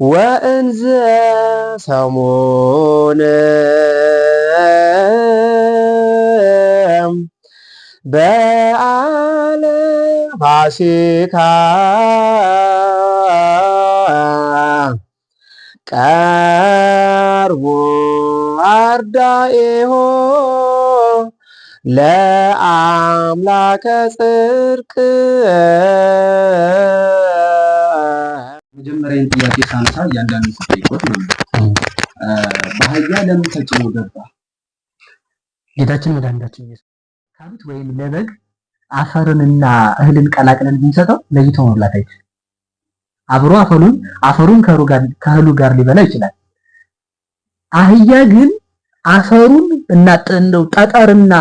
ወእንዘ ሰሙን በዓለ ፋሲካ ቀርቦ አርዳኢሆ ለአምላከ ጽድቅ። መጀመሪያን ጥያቄ ሳነሳ እያንዳንዱ ስጠይቆት ነው። በአህያ ለምን ተጭኖ ገባ? ጌታችን መድኃኒታችን ኢየሱስ ካሉት ወይም ለበግ አፈርንና እህልን ቀላቅለን ብንሰጠው ለይቶ መብላት አይችልም። አብሮ አፈሩን ከእህሉ ጋር ሊበላ ይችላል። አህያ ግን አፈሩን እና ጠጠርና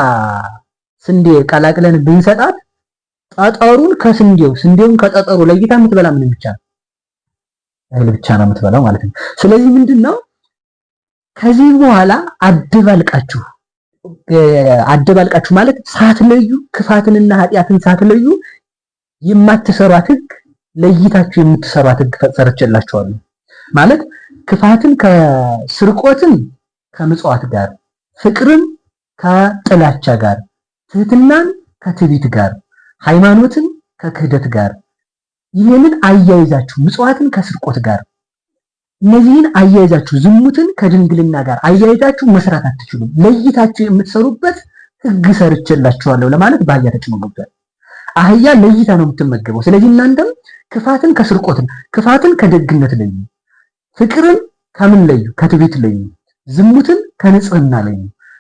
ስንዴ ቀላቅለን ብንሰጣት ጠጠሩን ስንዴውን ከጠጠሩ ለይታ የምትበላ ምን ብቻ ነው? እህል ብቻ ነው የምትበላው ማለት ነው። ስለዚህ ምንድነው ከዚህ በኋላ አደባልቃችሁ ማለት ሳትለዩ ክፋትንና ኃጢአትን ሳትለዩ የማትሰሯት ሕግ ለይታችሁ የምትሰሯት ሕግ ሰርቼላችኋለሁ ማለት ክፋትን ከስርቆትን ከምጽዋት ጋር፣ ፍቅርን ከጥላቻ ጋር፣ ትህትናን ከትዕቢት ጋር፣ ሃይማኖትን ከክህደት ጋር ይህንን አያይዛችሁ ምጽዋትን ከስርቆት ጋር እነዚህን አያይዛችሁ ዝሙትን ከድንግልና ጋር አያይዛችሁ መስራት አትችሉም። ለይታችሁ የምትሰሩበት ሕግ ሰርቼላችኋለሁ ለማለት በአህያ ተጭኖ ገብቷል። አህያ ለይታ ነው የምትመገበው። ስለዚህ እናንተም ክፋትን ከስርቆትን፣ ክፋትን ከደግነት ለዩ፣ ፍቅርን ከምን ለዩ? ከትዕቢት ለዩ፣ ዝሙትን ከንጽህና ለዩ፣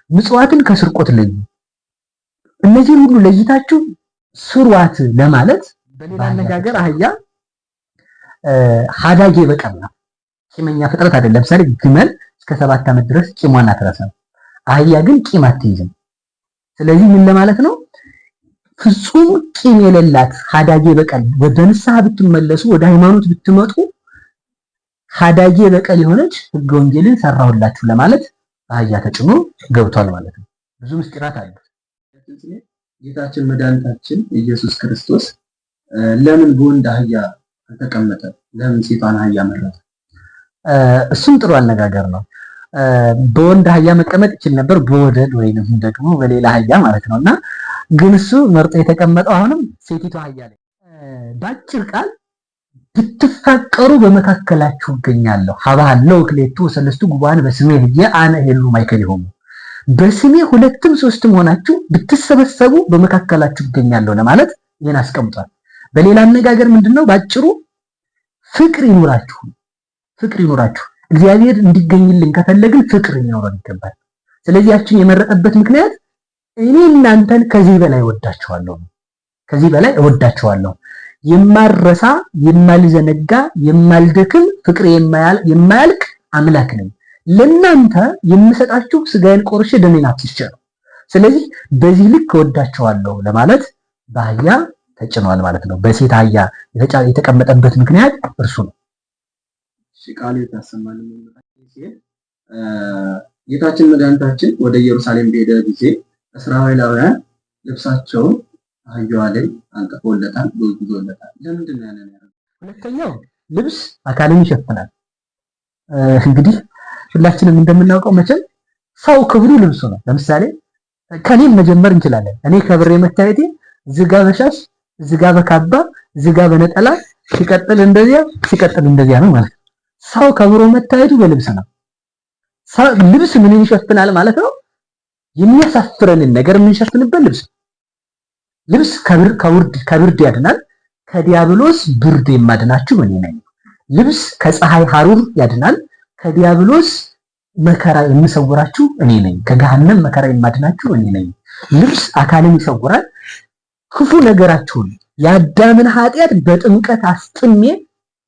ምጽዋትን ከስርቆት ለዩ። እነዚህን ሁሉ ለይታችሁ ስሯት ለማለት በሌላ አነጋገር አህያ ሀዳጌ በቀል ነው። ቂመኛ ፍጥረት አይደለም። ለምሳሌ ግመል እስከ 7 ዓመት ድረስ ቂሟን አትረሳም። አህያ ግን ቂም አትይዝም። ስለዚህ ምን ለማለት ነው? ፍጹም ቂም የሌላት ሀዳጌ በቀል፣ ወደ ንስሐ ብትመለሱ ወደ ሃይማኖት ብትመጡ ሀዳጌ በቀል የሆነች ሕገ ወንጌልን ሰራሁላችሁ ለማለት አህያ ተጭኖ ገብቷል ማለት ነው። ብዙ ምስጢራት አሉት። ጌታችን መድኃኒታችን ኢየሱስ ክርስቶስ ለምን በወንድ አህያ ተቀመጠ? ለምን ሴቷን አህያ መረጠ? እሱም ጥሩ አነጋገር ነው። በወንድ አህያ መቀመጥ ይችል ነበር፣ በወደድ ወይንም ደግሞ በሌላ አህያ ማለት ነውና ግን እሱ መርጦ የተቀመጠው አሁንም ሴቲቱ አህያ ላይ። ባጭር ቃል ብትፋቀሩ በመካከላችሁ እገኛለሁ። ሀባለው ክሌቱ ሰለስቱ ጉባኤን በስሜ ህየ አነ ሄሉ ማይከሊሆሙ። በስሜ 2ም 3ም ሆናችሁ ብትሰበሰቡ በመካከላችሁ እገኛለሁ ለማለት ይሄን አስቀምጧል። በሌላ አነጋገር ምንድነው? ባጭሩ ፍቅር ይኑራችሁ። እግዚአብሔር እንዲገኝልን ከፈለግን ፍቅር ሊኖረን ይገባል። ስለዚህ ያችን የመረጠበት ምክንያት እኔ እናንተን ከዚህ በላይ እወዳችኋለሁ፣ የማረሳ የማልዘነጋ የማልደክም ፍቅር የማያልቅ አምላክ ነኝ። ለእናንተ የምሰጣችሁ ስጋዬን ቆርሼ ደሜን አፍስሼ ነው። ስለዚህ በዚህ ልክ እወዳችኋለሁ ለማለት በአህያ ተጭኗል ማለት ነው። በሴት አህያ የተቀመጠበት ምክንያት እርሱ ነው። ቃሉ የታሰማን ጌታችን መድኃኒታችን ወደ ኢየሩሳሌም በሄደ ጊዜ እስራኤላውያን ልብሳቸውን አህያዋ ላይ አንጥፎለታል፣ ጎዝጉዞለታል። ለምንድን ነው ያንን ያደረገው? ሁለተኛው ልብስ አካልን ይሸፍናል። እንግዲህ ሁላችንም እንደምናውቀው መቼም ሰው ክብሩ ልብሱ ነው። ለምሳሌ ከኔም መጀመር እንችላለን። እኔ ከብሬ መታየቴ ዝጋ በሻሽ ዝጋ በካባ ዝጋ በነጠላ ሲቀጥል እንደዚያ ነው ማለት ነው። ሰው ከብሮ መታየቱ በልብስ ነው። ልብስ ምንን ይሸፍናል ማለት ነው? የሚያሳፍረንን ነገር የምንሸፍንበት ልብስ ከብርድ ያድናል። ከዲያብሎስ ብርድ የማድናችሁ እኔ ነኝ። ልብስ ከፀሐይ ሐሩር ያድናል። ከዲያብሎስ መከራ የምሰውራችሁ እኔ ነኝ። ከገሃነም መከራ የማድናችሁ እኔ ነኝ። ልብስ አካልን ይሰውራል። ክፉ ነገራችሁን የአዳምን ኃጢአት በጥምቀት አስጥሜ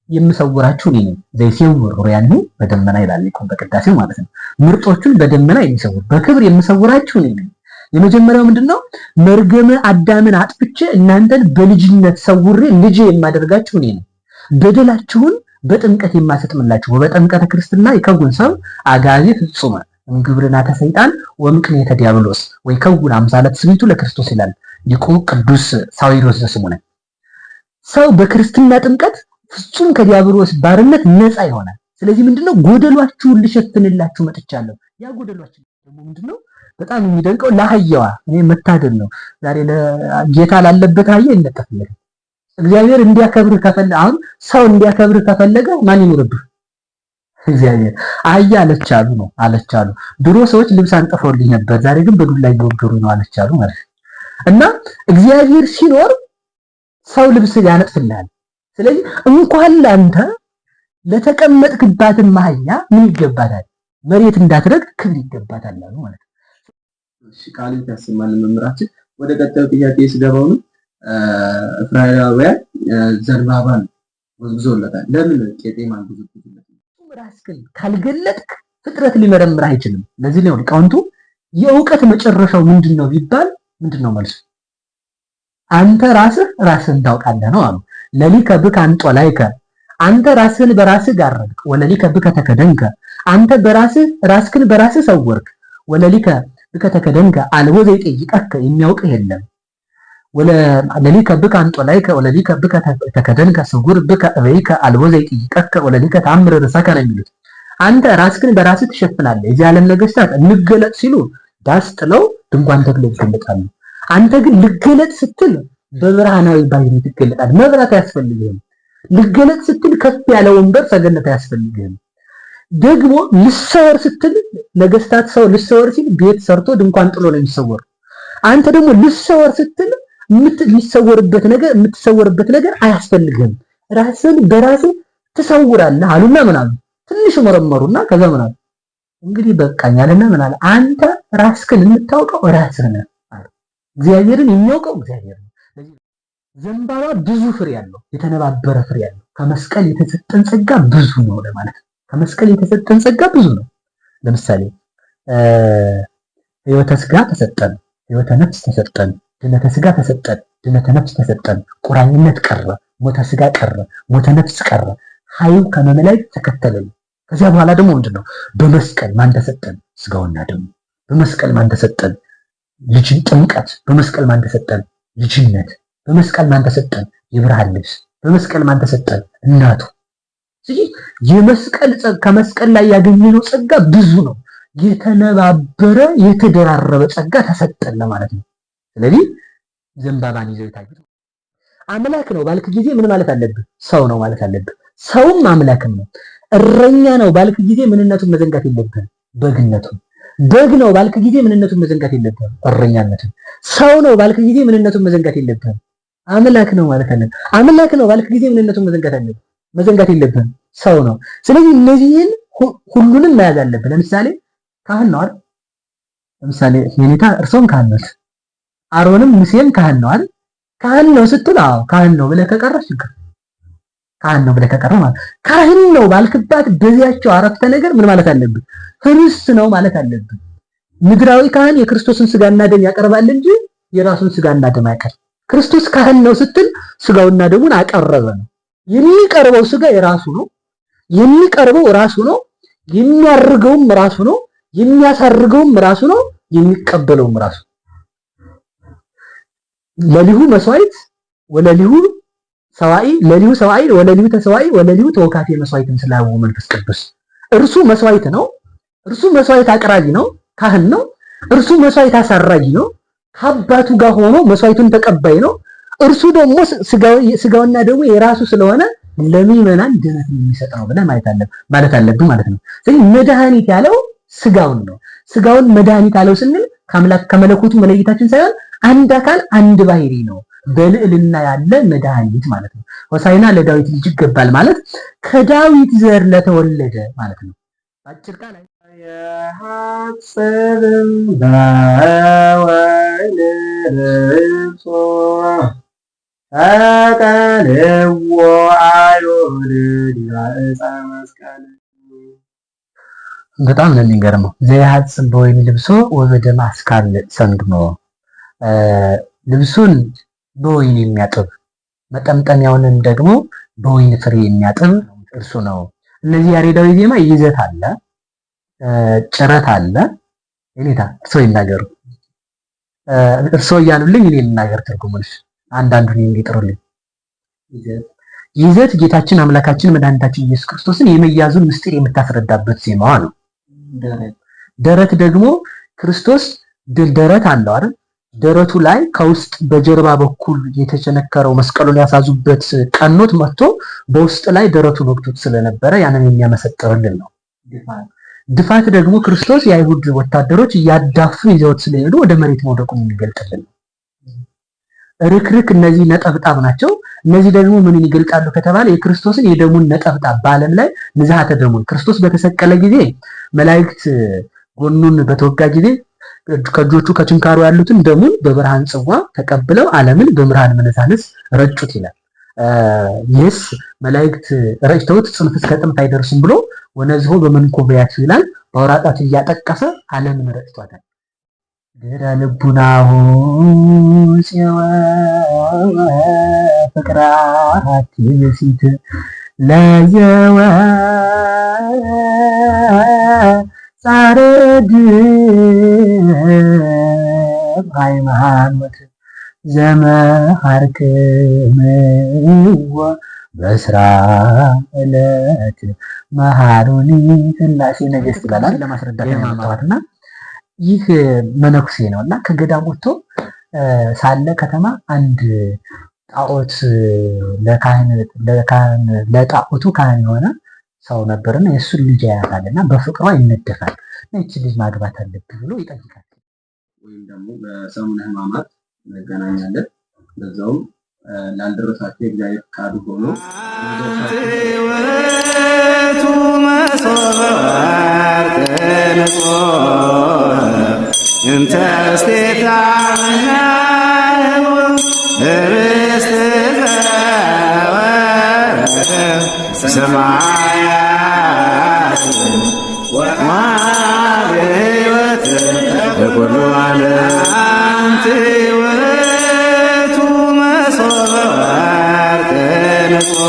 የምሰውራችሁ እኔ ነኝ። ዘይሴውር ሩያኒ በደመና ይላል ሊቁ በቅዳሴው ማለት ነው። ምርጦቹን በደመና የሚሰውር በክብር የምሰውራችሁ እኔ ነኝ። የመጀመሪያው ምንድነው? መርገመ አዳምን አጥፍቼ እናንተን በልጅነት ሰውሬ ልጅ የማደርጋችሁ እኔ ነኝ። በደላችሁን በጥምቀት የማሰጥምላችሁ በጥምቀተ ክርስትና ይከውን ሰብ አጋዚ ፍጹመ እንግብርናተ ሰይጣን ወምቅኔተ ዲያብሎስ ወይ ከውን አምሳለ ትስብእቱ ለክርስቶስ ይላል ሊቁ ቅዱስ ሳዊሮስ ዘስሙነ። ሰው በክርስትና ጥምቀት ፍጹም ከዲያብሎስ ባርነት ነፃ ይሆናል። ስለዚህ ምንድነው ጎደሏችሁን ልሸፍንላችሁ መጥቻለሁ። ያ ጎደሏችን ደግሞ ምንድነው በጣም የሚደንቀው ለአህያዋ እኔ መታደል ነው። ዛሬ ለጌታ ላለበት አህያ ይነጠፍለት እግዚአብሔር እንዲያከብርህ ከፈለገ አሁን ሰው እንዲያከብርህ ከፈለገ ማን ይኖርብህ? እግዚአብሔር። አህያ አለቻሉ ነው አለቻሉ። ድሮ ሰዎች ልብስ አንጥፈውልኝ ነበር፣ ዛሬ ግን በዱላ እየወገሩ ነው አለቻሉ ማለት እና እግዚአብሔር ሲኖር ሰው ልብስ ያነጥፍልሃል። ስለዚህ እንኳን ላንተ ለተቀመጥክባትን አህያ ምን ይገባታል? መሬት እንዳትረግጥ ክብር ይገባታል አሉ ማለት ነው። እሺ ቃልን ያሰማልን መምህራችን። ወደ ቀጣዩ ጥያቄ ስገባው ነው እስራኤላውያን ዘንባባን ወዝውዘውለታል። ለምን ቄጤማን ወዝውዘውለታል? ራስህን ካልገለጥክ ፍጥረት ሊመረምር አይችልም። ለዚህ ነው ሊቃውንቱ የእውቀት መጨረሻው ምንድነው ቢባል ምንድነው መልሱ? አንተ ራስህን ታውቃለህ ነው አሉ። ለሊከ ብከ አንጦላይከ፣ አንተ ራስህን በራስህ ጋረድክ። ወለሊከ ብከ ተከደንከ፣ አንተ ራስህን በራስህ ሰወርክ። ወለሊከ ብከ ተከደንከ፣ አልቦ ዘይጠይቀከ፣ የሚያውቅህ የለም። ወለሊከ ብከ አንጦላይከ፣ ወለሊከ ብከ ተከደንከ፣ ስጉር ብከ እበይከ፣ አልቦ ዘይጠይቀከ፣ ወለሊከ ተአምር ርእሰከ ነው የሚሉት። አንተ ራስህን በራስህ ትሸፍናለህ። የዚህ ዓለም ነገስታት እንገለጥ ሲሉ ዳስ ጥለው ድንኳን ተክለው ይገለጣሉ። አንተ ግን ልገለጥ ስትል በብርሃናዊ ባህሪ ትገለጣለህ። መብራት አያስፈልግህም። ልገለጥ ስትል ከፍ ያለ ወንበር ሰገነት አያስፈልግህም። ደግሞ ልሰወር ስትል ነገስታት ሰው ልሰወር ሲል ቤት ሰርቶ ድንኳን ጥሎ ነው የሚሰወር። አንተ ደግሞ ልሰወር ስትል የምትሰወርበት ነገር አያስፈልግህም። ራስን በራስህ ትሰውራለህ አሉና ምን አሉ? ትንሽ መረመሩና ከዛ ምን አሉ? እንግዲህ በቃኛልና ምን አለ? አንተ ራስህን የምታውቀው ራስህ ነህ አሉ። እግዚአብሔርን የሚያውቀው እግዚአብሔር ነው። ዘንባባ ብዙ ፍሬ ያለው የተነባበረ ፍሬ ያለው ከመስቀል የተሰጠን ጸጋ ብዙ ነው ለማለት ነው። ከመስቀል የተሰጠን ጸጋ ብዙ ነው። ለምሳሌ ሕይወተ ሥጋ ተሰጠን፣ ሕይወተ ነፍስ ተሰጠን፣ ድነተ ሥጋ ተሰጠን፣ ድነተ ነፍስ ተሰጠን። ቁራኝነት ቀረ፣ ሞተ ሥጋ ቀረ፣ ሞተ ነፍስ ቀረ። ኃይል ከመመላእክት ተከተለን። ከዚያ በኋላ ደግሞ ምንድነው? በመስቀል ማን ተሰጠን? ሥጋውና ደሙ። በመስቀል ማን ተሰጠን? ልጅን ጥምቀት። በመስቀል ማን ተሰጠን? ልጅነት። በመስቀል ማን ተሰጠን? የብርሃን ልብስ። በመስቀል ማን ተሰጠን? እናቱ። የመስቀል ከመስቀል ላይ ያገኘነው ጸጋ ብዙ ነው። የተነባበረ የተደራረበ ጸጋ ተሰጠን ለማለት ነው። ስለዚህ ዘንባባን ይዘው የታዩት አምላክ ነው ባልክ ጊዜ ምን ማለት አለብህ? ሰው ነው ማለት አለብህ። ሰውም አምላክም ነው። እረኛ ነው ባልክ ጊዜ ምንነቱን መዘንጋት የለብህም፣ በግነቱን። በግ ነው ባልክ ጊዜ ምንነቱን መዘንጋት የለብህም፣ እረኛነቱን። ሰው ነው ባልክ ጊዜ ምንነቱን መዘንጋት የለብህም፣ አምላክ ነው ማለት አለብህ። አምላክ ነው ባልክ ጊዜ ምንነቱን መዘንጋት የለብህም፣ ሰው ነው። ስለዚህ እነዚህን ሁሉንም መያዝ አለብህ። ለምሳሌ ካህን ነው አይደል? ለምሳሌ የኔታ እርሶም ካህን ነው፣ አሮንም ሙሴም ካህን ነው አይደል? ካህን ነው ስትል አዎ ካህን ነው ብለህ ከቀረህ ችግር ካህን ነው ብለህ ከቀረህ ማለት ካህን ነው ባልክባት በዚያቸው አረፍተ ነገር ምን ማለት አለብህ? ህርስ ነው ማለት አለብህ። ምድራዊ ካህን የክርስቶስን ስጋና ደም ያቀርባል እንጂ የራሱን ስጋና ደም አያቀርብም። ክርስቶስ ካህን ነው ስትል ስጋውና ደሙን አቀረበ ነው። የሚቀርበው ስጋ የራሱ ነው፣ የሚቀርበው ራሱ ነው፣ የሚያርገውም ራሱ ነው፣ የሚያሳርገውም ራሱ ነው፣ የሚቀበለውም ራሱ። ለሊሁ መስዋዕት ወለሊሁ ሰዋኢ፣ ለሊሁ ሰዋኢ ወለሊሁ ተሰዋኢ ወለሊሁ ተወካፌ መስዋዕትን ስላው መንፈስ ቅዱስ። እርሱ መስዋዕት ነው፣ እርሱ መስዋዕት አቅራቢ ነው፣ ካህን ነው። እርሱ መስዋዕት አሳራጊ ነው፣ ከአባቱ ጋር ሆኖ መስዋዕቱን ተቀባይ ነው። እርሱ ደግሞ ስጋውና ደግሞ የራሱ ስለሆነ ለሚመናን ድነት የሚሰጥ ነው ብለህ ማለት አለብህ ማለት ነው። ስለዚህ መድኃኒት ያለው ስጋውን ነው። ስጋውን መድኃኒት ያለው ስንል ከአምላክ ከመለኮቱ መለየታችን ሳይሆን አንድ አካል አንድ ባህሪ ነው፣ በልዕልና ያለ መድኃኒት ማለት ነው። ሆሳዕና ለዳዊት ልጅ ይገባል ማለት ከዳዊት ዘር ለተወለደ ማለት ነው። አጭር ቃል የሐጽብም በወይን ልብሶ ተቀልዎ አይሁድ ዲበ ዕፀ መስቀል። በጣም ነው የሚገርመው። ዘያሐጽብ በወይን ልብሶ ወበደመ አስካል ሰንግሞ፣ ልብሱን በወይን የሚያጥብ መጠምጠሚያውንም ደግሞ በወይን ፍሬ የሚያጥብ እርሱ ነው። እነዚህ ያሬዳዊ ዜማ ይዘት አለ፣ ጭረት አለ። እኔታ እርሶ ይናገሩ፣ እርሶ እያሉልኝ እኔ ልናገር ትርጉሙን አንዳንዱን እንዲጥሩልኝ። ይዘት ጌታችን አምላካችን መድኃኒታችን ኢየሱስ ክርስቶስን የመያዙን ምስጢር የምታስረዳበት ዜማዋ ነው። ደረት ደግሞ ክርስቶስ ደረት አለው አይደል? ደረቱ ላይ ከውስጥ በጀርባ በኩል የተቸነከረው መስቀሉን ያሳዙበት ቀኖት መጥቶ በውስጥ ላይ ደረቱን ወቅቶት ስለነበረ ያንን የሚያመሰጥርልን ነው። ድፋት ደግሞ ክርስቶስ የአይሁድ ወታደሮች እያዳፉ ይዘውት ስለሄዱ ወደ መሬት መውደቁን የሚገልጥልን ነው። ርክርክ እነዚህ ነጠብጣብ ናቸው። እነዚህ ደግሞ ምንን ይገልጣሉ ከተባለ የክርስቶስን የደሙን ነጠብጣብ በዓለም ላይ ንዝሃተ ደሙን ክርስቶስ በተሰቀለ ጊዜ መላእክት ጎኑን በተወጋ ጊዜ ከእጆቹ ከችንካሩ ያሉትን ደሙን በብርሃን ጽዋ ተቀብለው ዓለምን በብርሃን መነሳንስ ረጩት ይላል። ይህስ መላእክት ረጭተውት ጽንፍ እስከ ጥንት አይደርስም ብሎ ወነዝሆ በመንኮቢያቱ ይላል። በአውራጣቱ እያጠቀሰ ዓለምን ረጭቷታል። ድረ ልቡናሁ ጽወ ፍቅራት ይሲት ለየወ ጻረድ ሃይማኖት ዘመሃርክምዎ በእስራኤለት መሃሩኒ ሥላሴ ነገሥት ይላል ለማስረዳት ያመጣዋልና ይህ መነኩሴ ነውና ከገዳም ወጥቶ ሳለ ከተማ አንድ ጣዖት ለጣዖቱ ካህን የሆነ ሰው ነበርና የእሱን ልጅ ያያታልና በፍቅሯ ይነደፋል። እቺ ልጅ ማግባት አለብኝ ብሎ ይጠይቃል። ወይም ደግሞ በሰሙነ ሕማማት እንገናኛለን። በዛውም ላልደረሳቸው የእግዚአብሔር ፍቃዱ ሆኖ ወቱ መሶበ ወርቅ እንተ ስቴታ ርስት ሰማያት ወማርህወት ለኩሉ ዓለም ውእቱ መሶበ ወርቅ ንጹሕ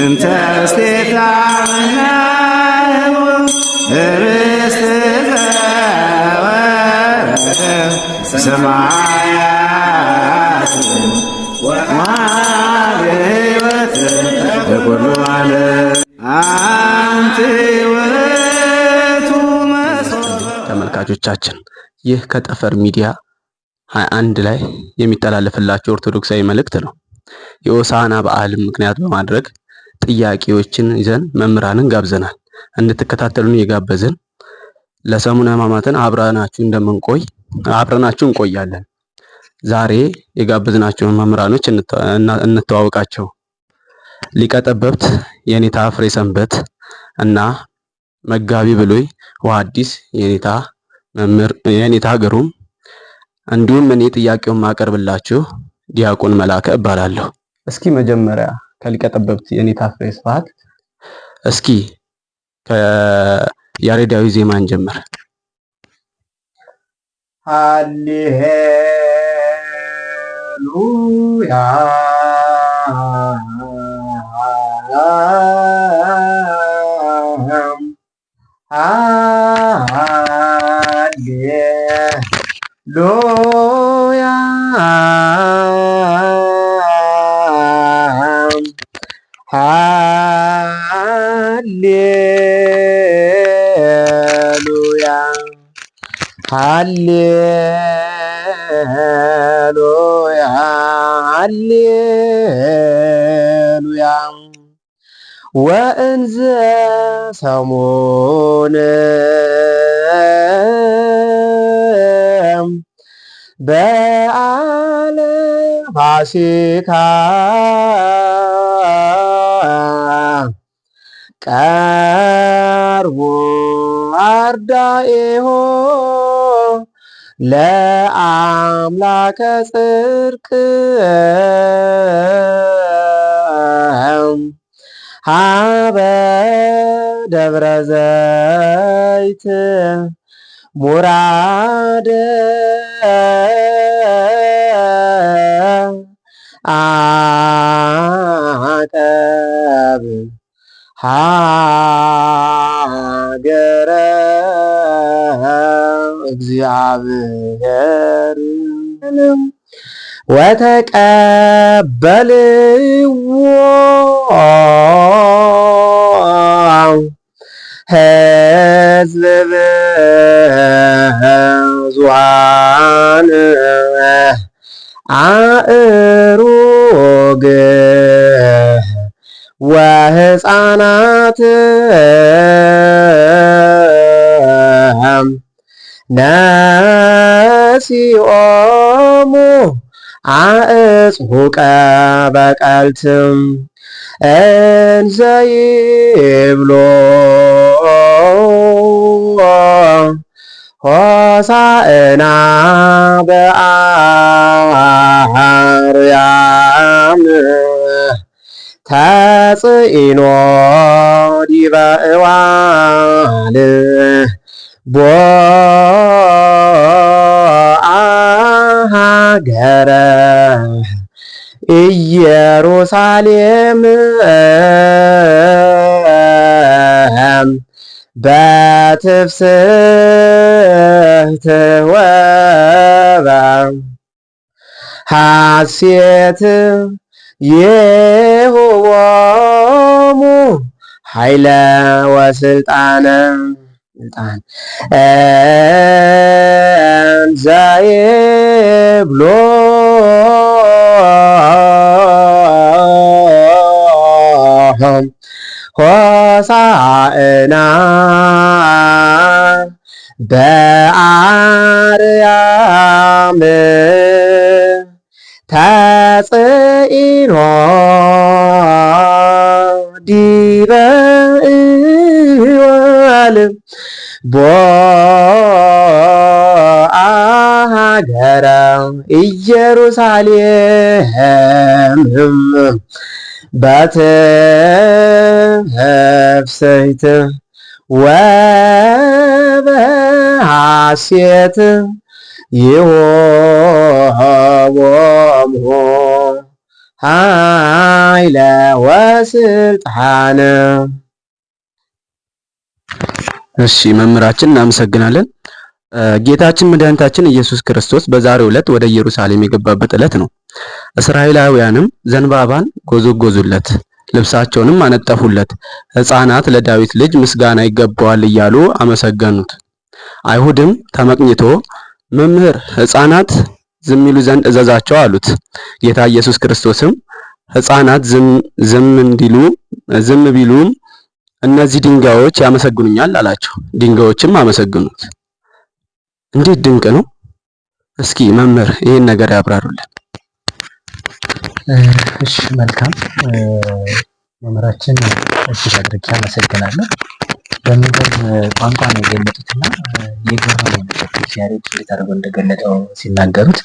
እንተ ስቴታ ርስት ሰማያት ወማርህወት ለኩሉ ዓለም አንቲ ውእቱ መሶበ። ተመልካቾቻችን ይህ ከጠፈር ሚዲያ 21 ላይ የሚተላለፍላችሁ ኦርቶዶክሳዊ መልእክት ነው። የሆሳዕና በዓልን ምክንያት በማድረግ ጥያቄዎችን ይዘን መምህራንን ጋብዘናል። እንድትከታተሉን እየጋበዝን ለሰሙነ ሕማማትን አብረናችሁ እንቆያለን። ዛሬ የጋበዝናቸውን መምህራኖች እንተዋወቃቸው። ሊቀ ጠበብት የኔታ ፍሬ ሰንበት እና መጋቢ ብሉይ ወሐዲስ የኔታ ግሩም፣ እንዲሁም እኔ ጥያቄውን ማቀርብላችሁ ዲያቆን መላከ እባላለሁ። እስኪ መጀመሪያ ከሊቀ ጠበብት የኔታ ፍሬ ስብሐት እስኪ ከያሬዳዊ ዜማ እንጀምር። ሃሌሉያ ሃሌሉያ ሃሌሉያ ሃሌሉያ ሃሌሉያ ወእንዘ ሰሙነ በዓለ ፋሲካ ቀርቡ አርዳኢሆ ለአምላከ ጽድቅ ሀበ ደብረ ዘይት ሙራደ አቀብ ሀገረ እግዚአብሔር ወተቀበልዎ ሕዝብ ብዙኃን አእሩግ ወሕፃናት ነሲኦሙ አዕጽሑቀ በቀልትም እንዘ ይብሎ ሆሳዕና በአርያም ተጽኢኖ ዲበ እዋል ቦአ ሀገረ ኢየሩሳሌም በትፍስሕት ወበሐሴት ይሁቦሙ ኃይለ ወስልጣነ እንዘ ይብሎ ሆሳዕና በአርያም ተጽኢኖ ዲበ እዋል ቦአ ሀገረ ኢየሩሳሌም በትፍስሕት ወበሐሴት ይሁቦሙ ኃይለ ወስልጣነ። እሺ መምህራችን እናመሰግናለን። ጌታችን መድኃኒታችን ኢየሱስ ክርስቶስ በዛሬው ዕለት ወደ ኢየሩሳሌም የገባበት ዕለት ነው። እስራኤላውያንም ዘንባባን ጎዘጎዙለት፣ ልብሳቸውንም አነጠፉለት። ሕፃናት ለዳዊት ልጅ ምስጋና ይገባዋል እያሉ አመሰገኑት። አይሁድም ተመቅኝቶ መምህር ሕፃናት ዝም ይሉ ዘንድ እዘዛቸው አሉት። ጌታ ኢየሱስ ክርስቶስም ሕፃናት ዝም ቢሉም እነዚህ ድንጋዮች ያመሰግኑኛል አላቸው። ድንጋዮችም አመሰግኑት። እንዴት ድንቅ ነው! እስኪ መምህር ይህን ነገር ያብራሩልን። እሺ መልካም መምህራችን እሺ አድርጌ አመሰግናለሁ። በሚገርም ቋንቋ ነው የገለጡትና የገረመኝ ቅዱስ ያሬድ እንዴት አድርጎ እንደገለጠው ሲናገሩት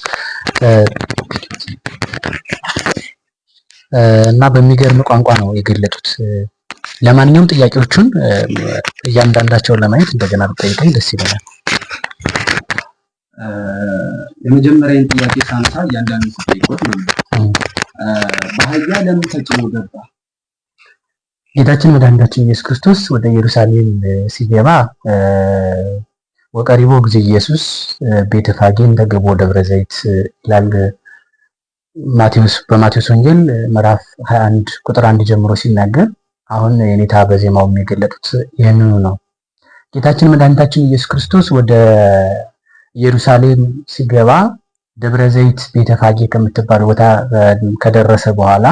እና በሚገርም ቋንቋ ነው የገለጡት። ለማንኛውም ጥያቄዎቹን እያንዳንዳቸውን ለማየት እንደገና ብጠይቀኝ ደስ ይለኛል። የመጀመሪያውን ጥያቄ ሳነሳ እያንዳንዱ ጥያቄዎች ነው በአህያ ለምን ተጭኖ ገባ? ጌታችን መድኃኒታችን ኢየሱስ ክርስቶስ ወደ ኢየሩሳሌም ሲገባ ወቀሪቦ ጊዜ ኢየሱስ ቤተ ፋጌን ተገቦ ደብረ ዘይት ይላል በማቴዎስ ወንጌል ምዕራፍ 21 ቁጥር 1 ጀምሮ ሲናገር፣ አሁን የኔታ በዜማው የሚገለጡት ይህንኑ ነው። ጌታችን መድኃኒታችን ኢየሱስ ክርስቶስ ወደ ኢየሩሳሌም ሲገባ ደብረ ዘይት ቤተ ፋጌ ከምትባል ቦታ ከደረሰ በኋላ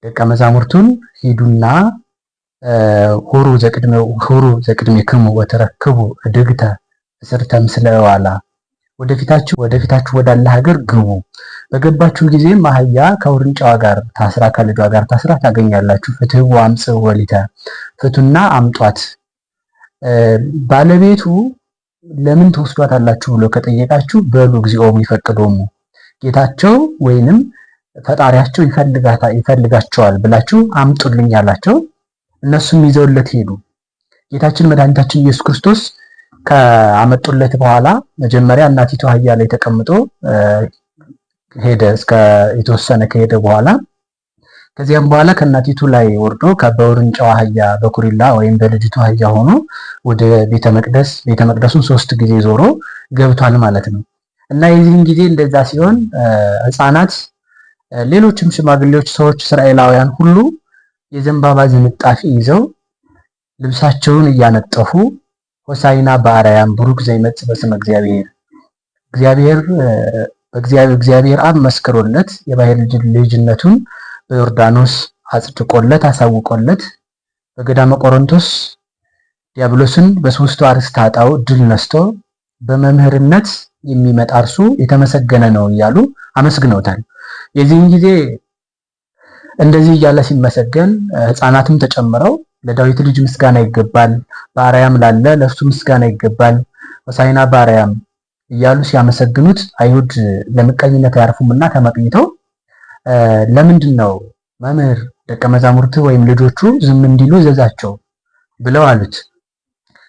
ደቀ መዛሙርቱን ሂዱና ሁሩ ዘቅድሜክሙ ወተረክቡ እድግተ እስርተ ምስለ እዋላ፣ ወደፊታችሁ ወዳለ ሀገር ግቡ፣ በገባችሁ ጊዜም አህያ ከውርንጫዋ ጋር ታስራ ከልጇ ጋር ታስራ ታገኛላችሁ። ፍትሕው አምጽኡ ወሊተ፣ ፍቱና አምጧት። ባለቤቱ ለምን ትወስዷታላችሁ ብሎ ከጠየቃችሁ በሉ እግዚኦሙ ይፈቅዶሙ፣ ጌታቸው ወይንም ፈጣሪያቸው ይፈልጋቸዋል ብላችሁ አምጡልኝ አላቸው። እነሱም ይዘውለት ሄዱ። ጌታችን መድኃኒታችን ኢየሱስ ክርስቶስ ከአመጡለት በኋላ መጀመሪያ እናቲቱ አህያ ላይ ተቀምጦ ሄደ። እስከ የተወሰነ ከሄደ በኋላ ከዚያም በኋላ ከእናቲቱ ላይ ወርዶ በውርንጫዋ አህያ በኩሪላ ወይም በልጅቱ አህያ ሆኖ ወደ ቤተ መቅደሱን 3 ጊዜ ዞሮ ገብቷል ማለት ነው። እና የዚህን ጊዜ እንደዛ ሲሆን ሕፃናት፣ ሌሎችም ሽማግሌዎች፣ ሰዎች፣ እስራኤላውያን ሁሉ የዘንባባ ዝንጣፊ ይዘው ልብሳቸውን እያነጠፉ ሆሳዕና በአርያም ቡሩክ ዘይመጽእ በስመ እግዚአብሔር እግዚአብሔር አብ መስክሮለት የባሕርይ ልጅነቱን በዮርዳኖስ አጽድቆለት አሳውቆለት በገዳመ ቆሮንቶስ ዲያብሎስን በሶስቱ አርእስተ ኃጣውእ ድል ነስቶ በመምህርነት የሚመጣ እርሱ የተመሰገነ ነው እያሉ አመስግነውታል። የዚህን ጊዜ እንደዚህ እያለ ሲመሰገን ሕፃናትም ተጨምረው ለዳዊት ልጅ ምስጋና ይገባል፣ በአርያም ላለ ለእርሱ ምስጋና ይገባል፣ ሆሳዕና በአርያም እያሉ ሲያመሰግኑት አይሁድ ለምቀኝነት አያርፉምና ተመቅኝተው ለምንድን ነው መምህር ደቀ መዛሙርት ወይም ልጆቹ ዝም እንዲሉ እዘዛቸው ብለው አሉት።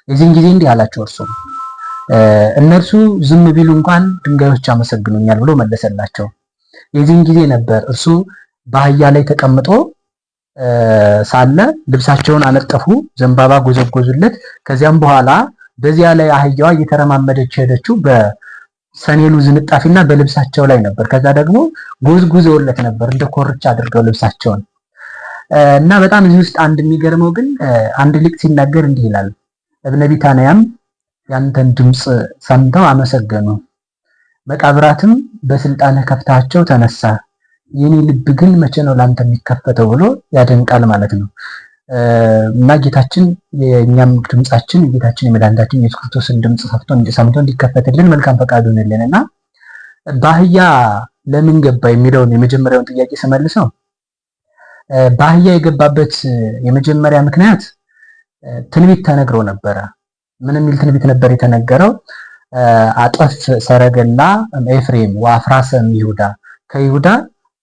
የዚህን ጊዜ እንዲህ አላቸው፣ እነርሱ ዝም ቢሉ እንኳን ድንጋዮች ያመሰግኑኛል ብሎ መለሰላቸው። የዚህን ጊዜ ነበር እርሱ በአህያ ላይ ተቀምጦ ሳለ ልብሳቸውን አነጠፉ፣ ዘንባባ ጎዘጎዙለት። ከዚያም በኋላ በዚያ ላይ አህያዋ እየተረማመደች ሄደችው በሰኔሉ ዝንጣፊና በልብሳቸው ላይ ነበር። ከዛ ደግሞ ጎዝጉዘውለት ነበር እንደ ኮርቻ አድርገው ልብሳቸውን። እና በጣም እዚህ ውስጥ አንድ የሚገርመው ግን አንድ ሊቅ ሲናገር እንዲህ ይላል፣ እብነ ቢታንያም ያንተን ድምፅ ሰምተው አመሰገኑ፣ መቃብራትም በስልጣንህ ከፍታቸው ተነሳ፣ የኔ ልብ ግን መቼ ነው ላንተ የሚከፈተው ብሎ ያደንቃል ማለት ነው። እና ጌታችን የእኛም ድምጻችን የጌታችን የመድኃኒታችን የኢየሱስ ክርስቶስን ድምፅ ሰምቶ እንዲከፈትልን መልካም ፈቃዱ ይሁንልን። እና በአህያ ለምን ገባ የሚለውን የመጀመሪያውን ጥያቄ ስመልሰው በአህያ የገባበት የመጀመሪያ ምክንያት ትንቢት ተነግሮ ነበረ። ምን የሚል ትንቢት ነበር የተነገረው? አጠፍ ሰረገላ ኤፍሬም ወአፍራሰም ይሁዳ፣ ከይሁዳ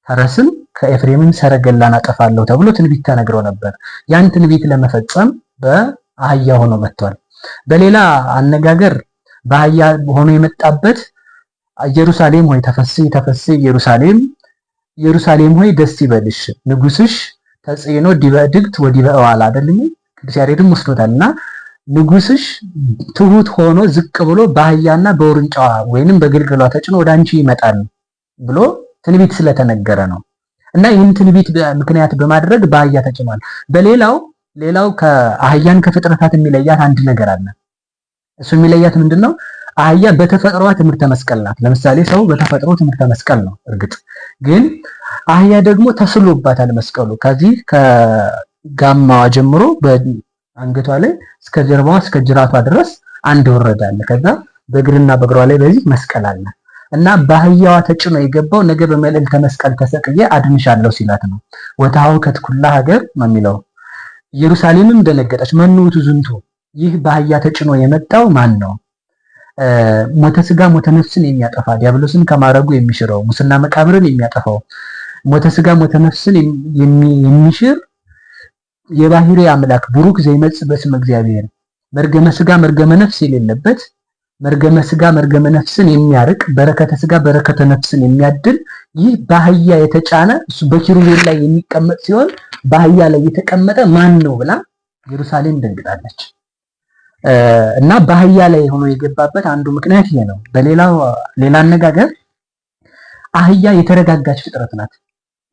ፈረስን ከኤፍሬምም ሰረገላን አጠፋለሁ ተብሎ ትንቢት ተነግሮ ነበር። ያን ትንቢት ለመፈጸም በአህያ ሆኖ መጥቷል። በሌላ አነጋገር በአህያ ሆኖ የመጣበት ኢየሩሳሌም ሆይ ተፈስሒ ተፈስሒ ኢየሩሳሌም ሆይ ደስ ይበልሽ ንጉስሽ ተጽዕኖ ዲበ እድግት ወዲበ እዋል አይደልም? ቅዱስ ያሬድም ወስዶታልና ንጉስሽ ትሁት ሆኖ ዝቅ ብሎ በአህያና በውርንጫዋ ወይንም በግልገሏ ተጭኖ ወደ አንቺ ይመጣል ብሎ ትንቢት ስለተነገረ ነው። እና ይህን ትንቢት ምክንያት በማድረግ በአህያ ተጭኗል። ሌላው ከአህያን ከፍጥረታት የሚለያት አንድ ነገር አለ። እሱ የሚለያት ምንድነው? አህያ በተፈጥሮዋ ትምህርተ መስቀል ናት። ለምሳሌ ሰው በተፈጥሮ ትምህርተ መስቀል ነው። እርግጥ ግን አህያ ደግሞ ተስሎባታል መስቀሉ። ከዚህ ከጋማዋ ጀምሮ በአንገቷ ላይ እስከ ጀርባዋ እስከ ጅራቷ ድረስ አንድ ወረዳ አለ። ከዛ በእግርና በእግሯ ላይ በዚህ መስቀል አለ። እና በአህያዋ ተጭኖ የገባው ነገ በመልዕልተ መስቀል ተሰቅዬ አድንሻለሁ ሲላት ነው። ወታው ከትኩላ ሀገር ነው የሚለው። ኢየሩሳሌምም ደነገጠች። መኑ ውእቱ ዝንቱ፣ ይህ በአህያ ተጭኖ የመጣው ማን ነው? ሞተ ስጋ ሞተ ነፍስን የሚያጠፋ ዲያብሎስን ከማረጉ የሚሽረው ሙስና መቃብርን የሚያጠፋው ሞተ ስጋ ሞተ ነፍስን የሚሽር የባሕርይ አምላክ ቡሩክ ዘይመጽእ በስመ እግዚአብሔር፣ መርገመ ስጋ መርገመ ነፍስ የሌለበት መርገመ ስጋ መርገመ ነፍስን የሚያርቅ በረከተ ስጋ በረከተ ነፍስን የሚያድል ይህ በአህያ የተጫነ እሱ በኪሩቤል ላይ የሚቀመጥ ሲሆን በአህያ ላይ የተቀመጠ ማን ነው ብላ ኢየሩሳሌም ደንግጣለች። እና በአህያ ላይ ሆኖ የገባበት አንዱ ምክንያት ይሄ ነው። ሌላ አነጋገር አህያ የተረጋጋች ፍጥረት ናት።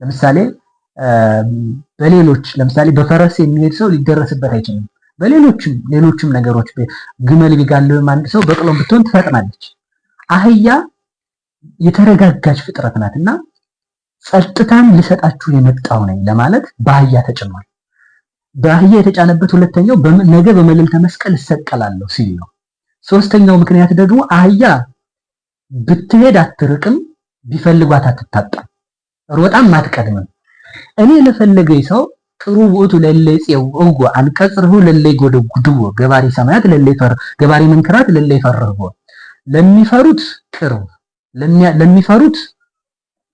ለምሳሌ በፈረስ የሚሄድ ሰው ሊደረስበት አይችልም። ሌሎችም ነገሮች ግመል ቢጋልብም አንድ ሰው በቅሎም ብትሆን ትፈጥናለች። አህያ የተረጋጋች ፍጥረት ናትና ጸጥታን ልሰጣችሁ የመጣው ነኝ ለማለት በአህያ ተጭኗል። በአህያ የተጫነበት ሁለተኛው ነገ በመልዕልተ መስቀል እሰቀላለሁ ሲል ነው። ሶስተኛው ምክንያት ደግሞ አህያ ብትሄድ አትርቅም፣ ቢፈልጓት አትታጣም፣ ሮጣም አትቀድምም። እኔ ለፈለገኝ ሰው ጥሩ ውእቱ ለለይ ጽውዑ አንቀጽርሁ ለለይ ጎደጉድዎ ገባሪ ሰማያት ገባሪ መንክራት ለለይ ፈርህዎ፣ ለሚፈሩት ቅርብ ለሚፈሩት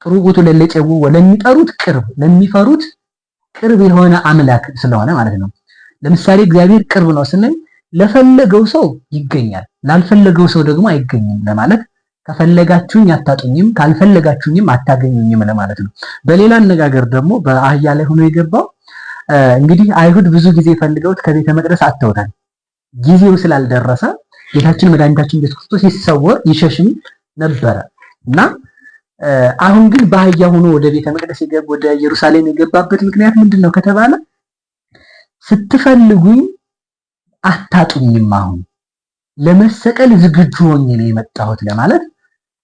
ጥሩ ውእቱ ለለይ ጽውዑ ለሚጠሩት ቅርብ ለሚፈሩት ቅርብ የሆነ አምላክ ስለሆነ ማለት ነው። ለምሳሌ እግዚአብሔር ቅርብ ነው ስንል ለፈለገው ሰው ይገኛል፣ ላልፈለገው ሰው ደግሞ አይገኝም ለማለት ከፈለጋችሁኝ አታጡኝም ካልፈለጋችሁኝም አታገኙኝም ለማለት ነው። በሌላ አነጋገር ደግሞ በአህያ ላይ ሆኖ የገባው እንግዲህ አይሁድ ብዙ ጊዜ ፈልገውት ከቤተ መቅደስ አጥተውታል። ጊዜው ስላልደረሰ ጌታችን መድኃኒታችን ኢየሱስ ክርስቶስ ይሰወር ይሸሽም ነበረ እና አሁን ግን በአህያ ሆኖ ወደ ቤተ መቅደስ ወደ ኢየሩሳሌም የገባበት ምክንያት ምንድነው ከተባለ ስትፈልጉኝ አታጡኝም፣ አሁን ለመሰቀል ዝግጁ ሆኜ ነው የመጣሁት ለማለት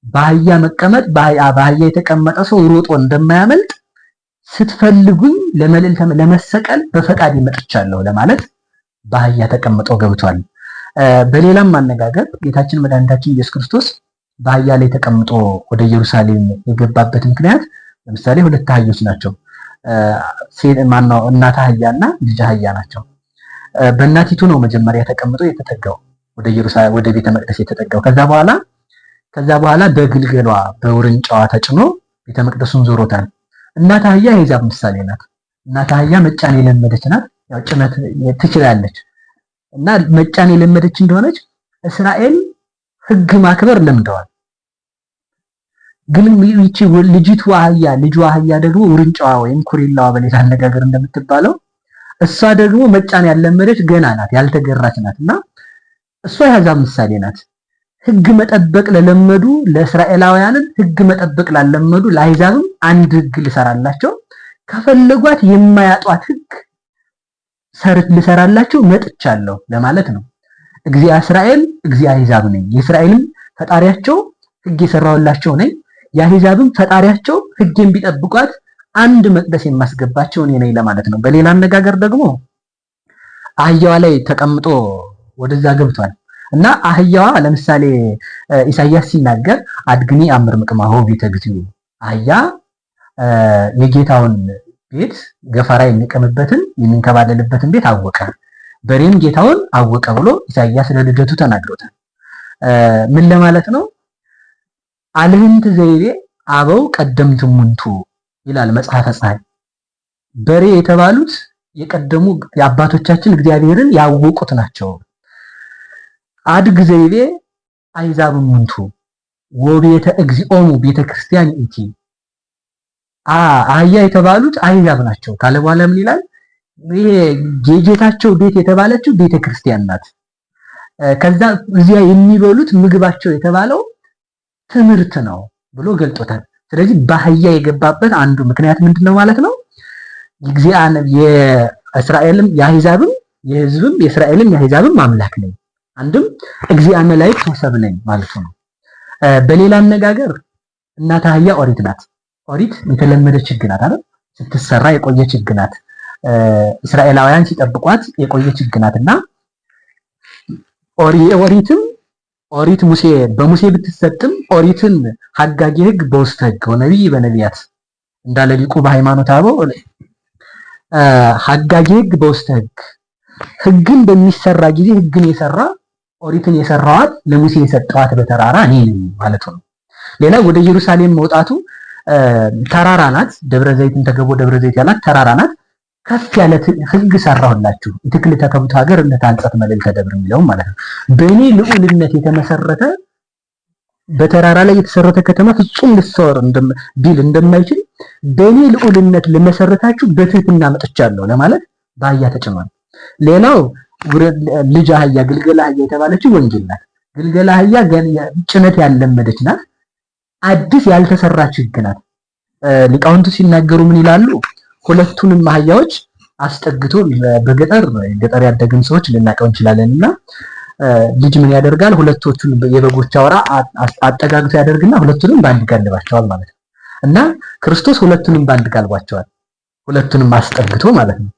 በአህያ መቀመጥ በአህያ የተቀመጠ ሰው ሮጦ እንደማያመልጥ ስትፈልጉኝ ለመሰቀል በፈቃድ መጥቻለሁ ለማለት በአህያ ተቀምጦ ገብቷል። በሌላም አነጋገር ጌታችን መድኃኒታችን ኢየሱስ ክርስቶስ በአህያ ላይ ተቀምጦ ወደ ኢየሩሳሌም የገባበት ምክንያት ለምሳሌ ሁለት አህዮች ናቸው። እናት አህያና ልጅ አህያ ናቸው። በእናቲቱ ነው መጀመሪያ ተቀምጦ የተጠጋው ወደ ቤተ መቅደስ የተጠጋው። ከዛ በኋላ በግልገሏ በውርንጫዋ ተጭኖ ቤተ መቅደሱን ዞሮታል። እናት አህያ የአሕዛብ ምሳሌ ናት። እናት አህያ መጫን የለመደች ናት። ያው ጭነት ትችላለች እና መጫን የለመደች እንደሆነች እስራኤል ሕግ ማክበር ለምደዋል። ግን ይቺ ልጅቱ አህያ ልጇ አህያ ደግሞ ውርንጫዋ ወይም ኩሪላዋ በሌላ አነጋገር እንደምትባለው እሷ ደግሞ መጫን ያለመደች ገና ናት፣ ያልተገራች ናትና እሷ የአሕዛብ ምሳሌ ናት። ሕግ መጠበቅ ለለመዱ ለእስራኤላውያንን ሕግ መጠበቅ ላለመዱ ለአሕዛብም አንድ ሕግ ልሰራላቸው ከፈለጓት የማያጧት ሕግ ልሰራላቸው መጥቻለሁ ለማለት ነው። እግዚአ እስራኤል እግዚአ አሕዛብ ነኝ፣ የእስራኤልም ፈጣሪያቸው ሕግ የሰራውላቸው ነኝ፣ የአሕዛብም ፈጣሪያቸው ሕጌን ቢጠብቋት አንድ መቅደስ የማስገባቸው እኔ ነኝ ለማለት ነው። በሌላ አነጋገር ደግሞ አህያዋ ላይ ተቀምጦ ወደዛ ገብቷል እና አህያዋ ለምሳሌ ኢሳይያስ ሲናገር አድግኒ አምር ምቅማሆ ቤተ እግዚኡ፣ አህያ የጌታውን ቤት ገፈራ የሚቀምበትን የሚንከባለልበትን ቤት አወቀ፣ በሬም ጌታውን አወቀ ብሎ ኢሳይያስ ለልደቱ ተናግሮታል። ምን ለማለት ነው? አልህንት ዘይቤ አበው ቀደምት ሙንቱ ይላል መጽሐፈ ፀሐይ። በሬ የተባሉት የቀደሙ የአባቶቻችን እግዚአብሔርን ያወቁት ናቸው። አድግ ዘይቤ አሕዛብ ሙንቱ ወቤተ እግዚኦሙ ቤተ ክርስቲያን ኢቲ፣ አህያ የተባሉት አሕዛብ ናቸው ካለ በኋላ ምን ይላል? ይሄ የጌታቸው ቤት የተባለችው ቤተ ክርስቲያን ናት። ከዛ እዚያ የሚበሉት ምግባቸው የተባለው ትምህርት ነው ብሎ ገልጦታል። ስለዚህ በአህያ የገባበት አንዱ ምክንያት ምንድነው ማለት ነው? የእስራኤልም የአሕዛብም የሕዝብም የእስራኤልም የአሕዛብም አምላክ ነኝ፣ አንድም እግዚአ መላእክት ወሰብ ነኝ ማለቱ ነው። በሌላ አነጋገር እናት አህያ ኦሪት ናት። ኦሪት የተለመደች ሕግ ናት አይደል? ስትሰራ የቆየች ሕግ ናት። እስራኤላውያን ሲጠብቋት የቆየች ሕግ ናትና ኦሪት በሙሴ ብትሰጥም ኦሪትን ሐጋጌ ሕግ በውስተ ሕግ ወነቢይ በነቢያት እንዳለ ሊቁ በሃይማኖተ አበው ሐጋጌ ሕግ በውስተ ሕግ፣ ሕግን በሚሰራ ጊዜ ሕግን የሰራ ኦሪትን የሰራዋት ለሙሴ የሰጠዋት በተራራ እኔ ነኝ ማለቱ ነው። ሌላ ወደ ኢየሩሳሌም መውጣቱ ተራራ ናት። ደብረ ዘይትን ተገቦ ደብረ ዘይት ያላት ተራራ ናት። ከፍ ያለ ሕግ ሰራሁላችሁ ትክክል ተከብቶ ሀገር ለታንጸት መልዕልተ ደብር የሚለው ማለት ነው። በእኔ ልዑልነት የተመሰረተ በተራራ ላይ የተሰረተ ከተማ ፍጹም ልትሰወር ቢል እንደማይችል በእኔ ልዑልነት ለመሰረታችሁ በትህትና መጥቻለሁ ለማለት በአህያ ተጭኗል። ሌላው ልጅ አህያ ግልገል አህያ የተባለችው ወንጌል ናት። ግልገል አህያ ጭነት ያለመደች ናት። አዲስ ያልተሰራች ሕግ ናት። ሊቃውንቱ ሲናገሩ ምን ይላሉ? ሁለቱንም አህያዎች አስጠግቶ በገጠር ያደግን ሰዎች ልናቀው እንችላለንና ልጅ ምን ያደርጋል? ሁለቶቹን የበጎች አውራ አጠጋግቶ ያደርግና ሁለቱንም በአንድ ጋልባቸዋል ማለት ነው። እና ክርስቶስ ሁለቱንም በአንድ ጋልባቸዋል፣ ሁለቱንም አስጠግቶ ማለት ነው።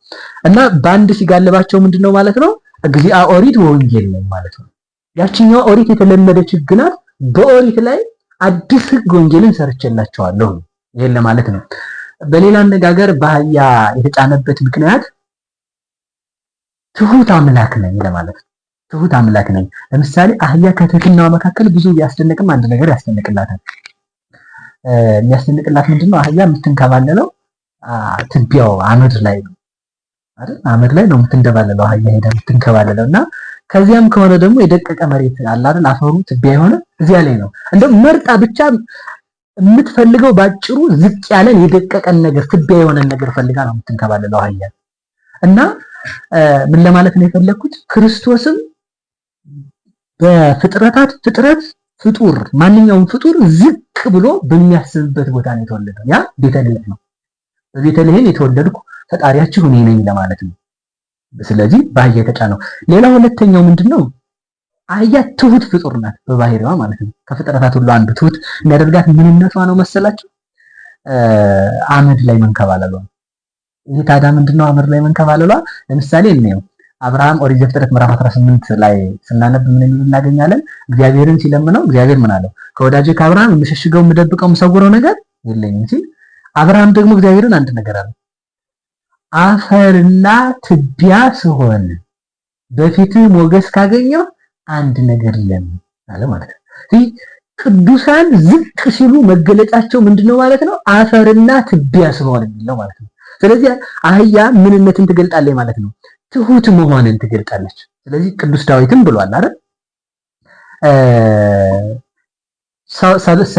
እና በአንድ ሲጋልባቸው ምንድነው ማለት ነው? እግዚአ ኦሪት ወወንጌል ነው ማለት ነው። ያቺኛው ኦሪት የተለመደች ሕግ ናት። በኦሪት ላይ አዲስ ሕግ ወንጌልን ሰርቼላቸዋለሁ ይሄን ለማለት ነው። በሌላ አነጋገር በአህያ የተጫነበት ምክንያት ትሁት አምላክ ነኝ ለማለት ነው። ትሁት አምላክ ነኝ። ለምሳሌ አህያ ከትህትናዋ መካከል ብዙ ቢያስደንቅም አንድ ነገር ያስደንቅላታል። የሚያስደንቅላት ምንድነው? አህያ የምትንከባለለው ትቢያው አመድ ላይ ነው አይደል? አመድ ላይ ነው የምትንደባለለው አህያ ሄዳ የምትንከባለለው እና ከዚያም ከሆነ ደግሞ የደቀቀ መሬት አለ አይደል? አፈሩ ትቢያ የሆነ እዚያ ላይ ነው እንደው መርጣ ብቻ የምትፈልገው ባጭሩ ዝቅ ያለን የደቀቀን ነገር ትቢያ የሆነን ነገር ፈልጋ ነው የምትንከባለለው አህያ። እና ምን ለማለት ነው የፈለኩት? ክርስቶስም በፍጥረት ፍጡር ማንኛውም ፍጡር ዝቅ ብሎ በሚያስብበት ቦታ ነው የተወለደው። ያ ቤተልሔም ነው። በቤተልሔም የተወለድኩ ፈጣሪያችሁ እኔ ነኝ ለማለት ነው። ስለዚህ በአህያ የተጫነው። ሌላ ሁለተኛው ምንድነው? አህያ ትሁት ፍጡር ናት በባህሪዋ ማለት ነው። ከፍጥረታት ሁሉ አንዱ ትሁት የሚያደርጋት ምንነቷ ነው መሰላችሁ? አመድ ላይ መንከባለሏ። ይህ ታዲያ ምንድነው አመድ ላይ መንከባለሏ? ለምሳሌ እንየው። አብርሃም ኦሪት ዘፍጥረት ምዕራፍ 18 ላይ ስናነብ ምን እናገኛለን? እግዚአብሔርን ሲለምነው እግዚአብሔር ምን አለው? ከወዳጄ ከአብርሃም የምሸሽገው የምደብቀው የምሰውረው ነገር የለኝም ሲል፣ አብርሃም ደግሞ እግዚአብሔርን አንድ ነገር አለው። አፈርና ትቢያ ስሆን በፊትህ ሞገስ ካገኘው አንድ ነገር ለምን አለ ማለት ነው። ቅዱሳን ዝቅ ሲሉ መገለጫቸው ምንድነው ማለት ነው? አፈርና ትቢያ ስሆን የሚለው ማለት ነው። ስለዚህ አህያ ምንነትን ትገልጣለች ማለት ነው? ትሁት መሆንን ትገልጣለች። ስለዚህ ቅዱስ ዳዊትም ብሏል አይደል? ሰብሰ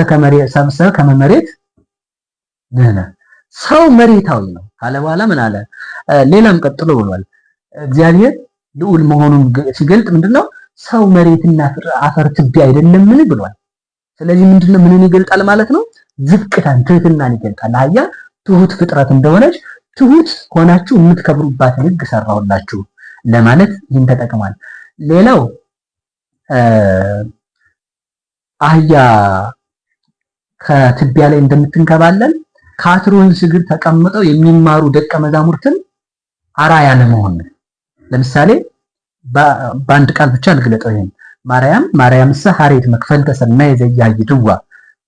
ከመመሬት ነህ፣ ሰው መሬታዊ ነው ካለ በኋላ ምን አለ? ሌላም ቀጥሎ ብሏል። እግዚአብሔር ልዑል መሆኑን ሲገልጥ ምንድነው? ሰው መሬትና አፈር ትቢያ አይደለምን ብሏል። ስለዚህ ምንድነው ምንን ይገልጣል ማለት ነው? ዝቅታን፣ ትህትናን ይገልጣል። አህያ ትሁት ፍጥረት እንደሆነች ትሁት ሆናችሁ የምትከብሩባትን ሕግ ሰራሁላችሁ ለማለት ይህን ተጠቅሟል። ሌላው አህያ ከትቢያ ላይ እንደምትንከባለን ከአትሮንስ እግር ተቀምጠው የሚማሩ ደቀ መዛሙርትን አራያ ለመሆን ነው። ለምሳሌ በአንድ ቃል ብቻ ልግለጠው። ይሄን ማርያምስ ሐሬት መክፈልተ ሰናይ ዘያይድዋ፣